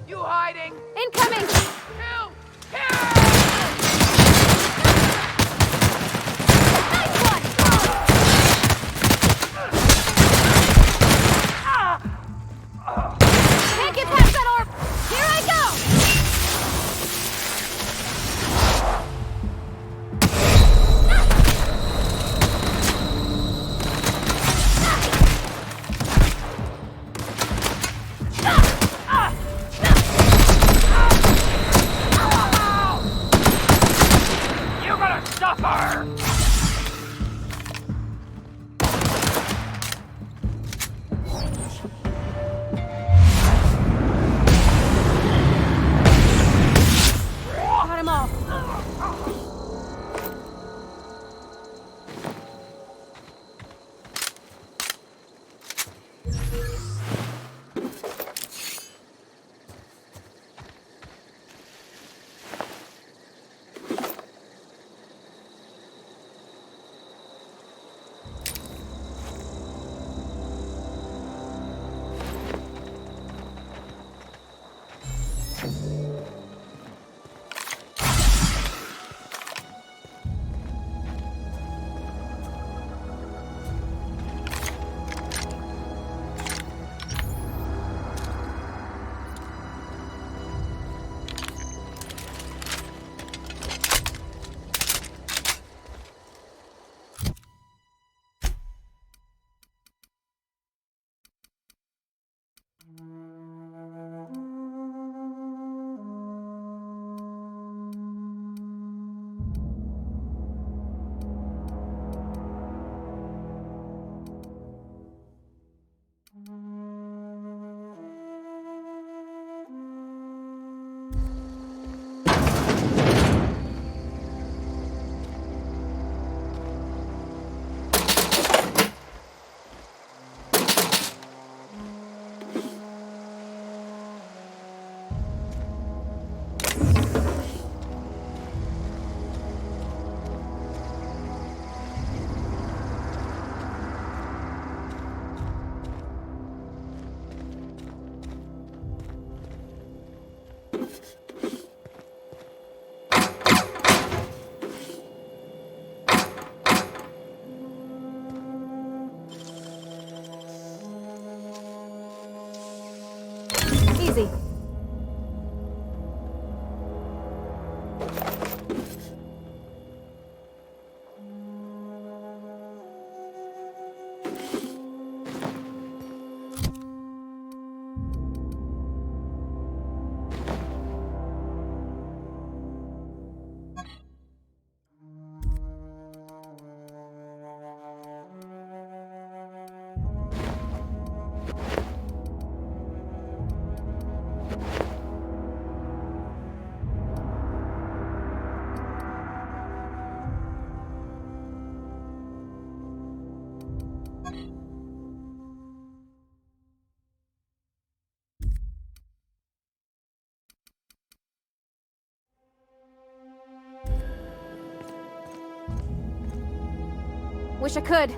You hiding? Incoming! Kill! Kill! Nice one! Can't get past that orb! Here I go! easy. Wish I could.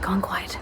Gone quiet.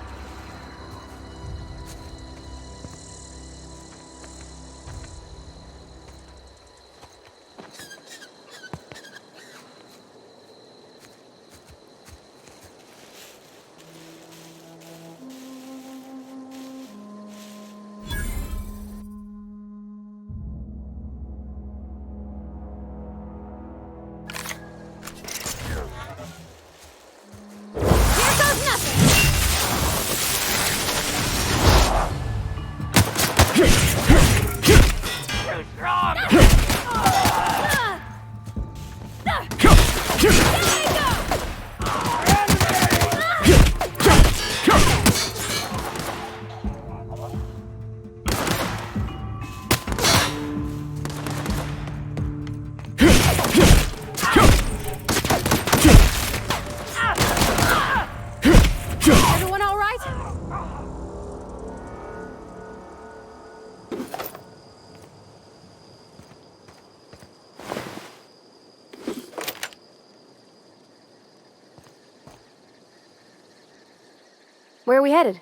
Everyone all right? Where are we headed?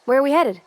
Where are we headed?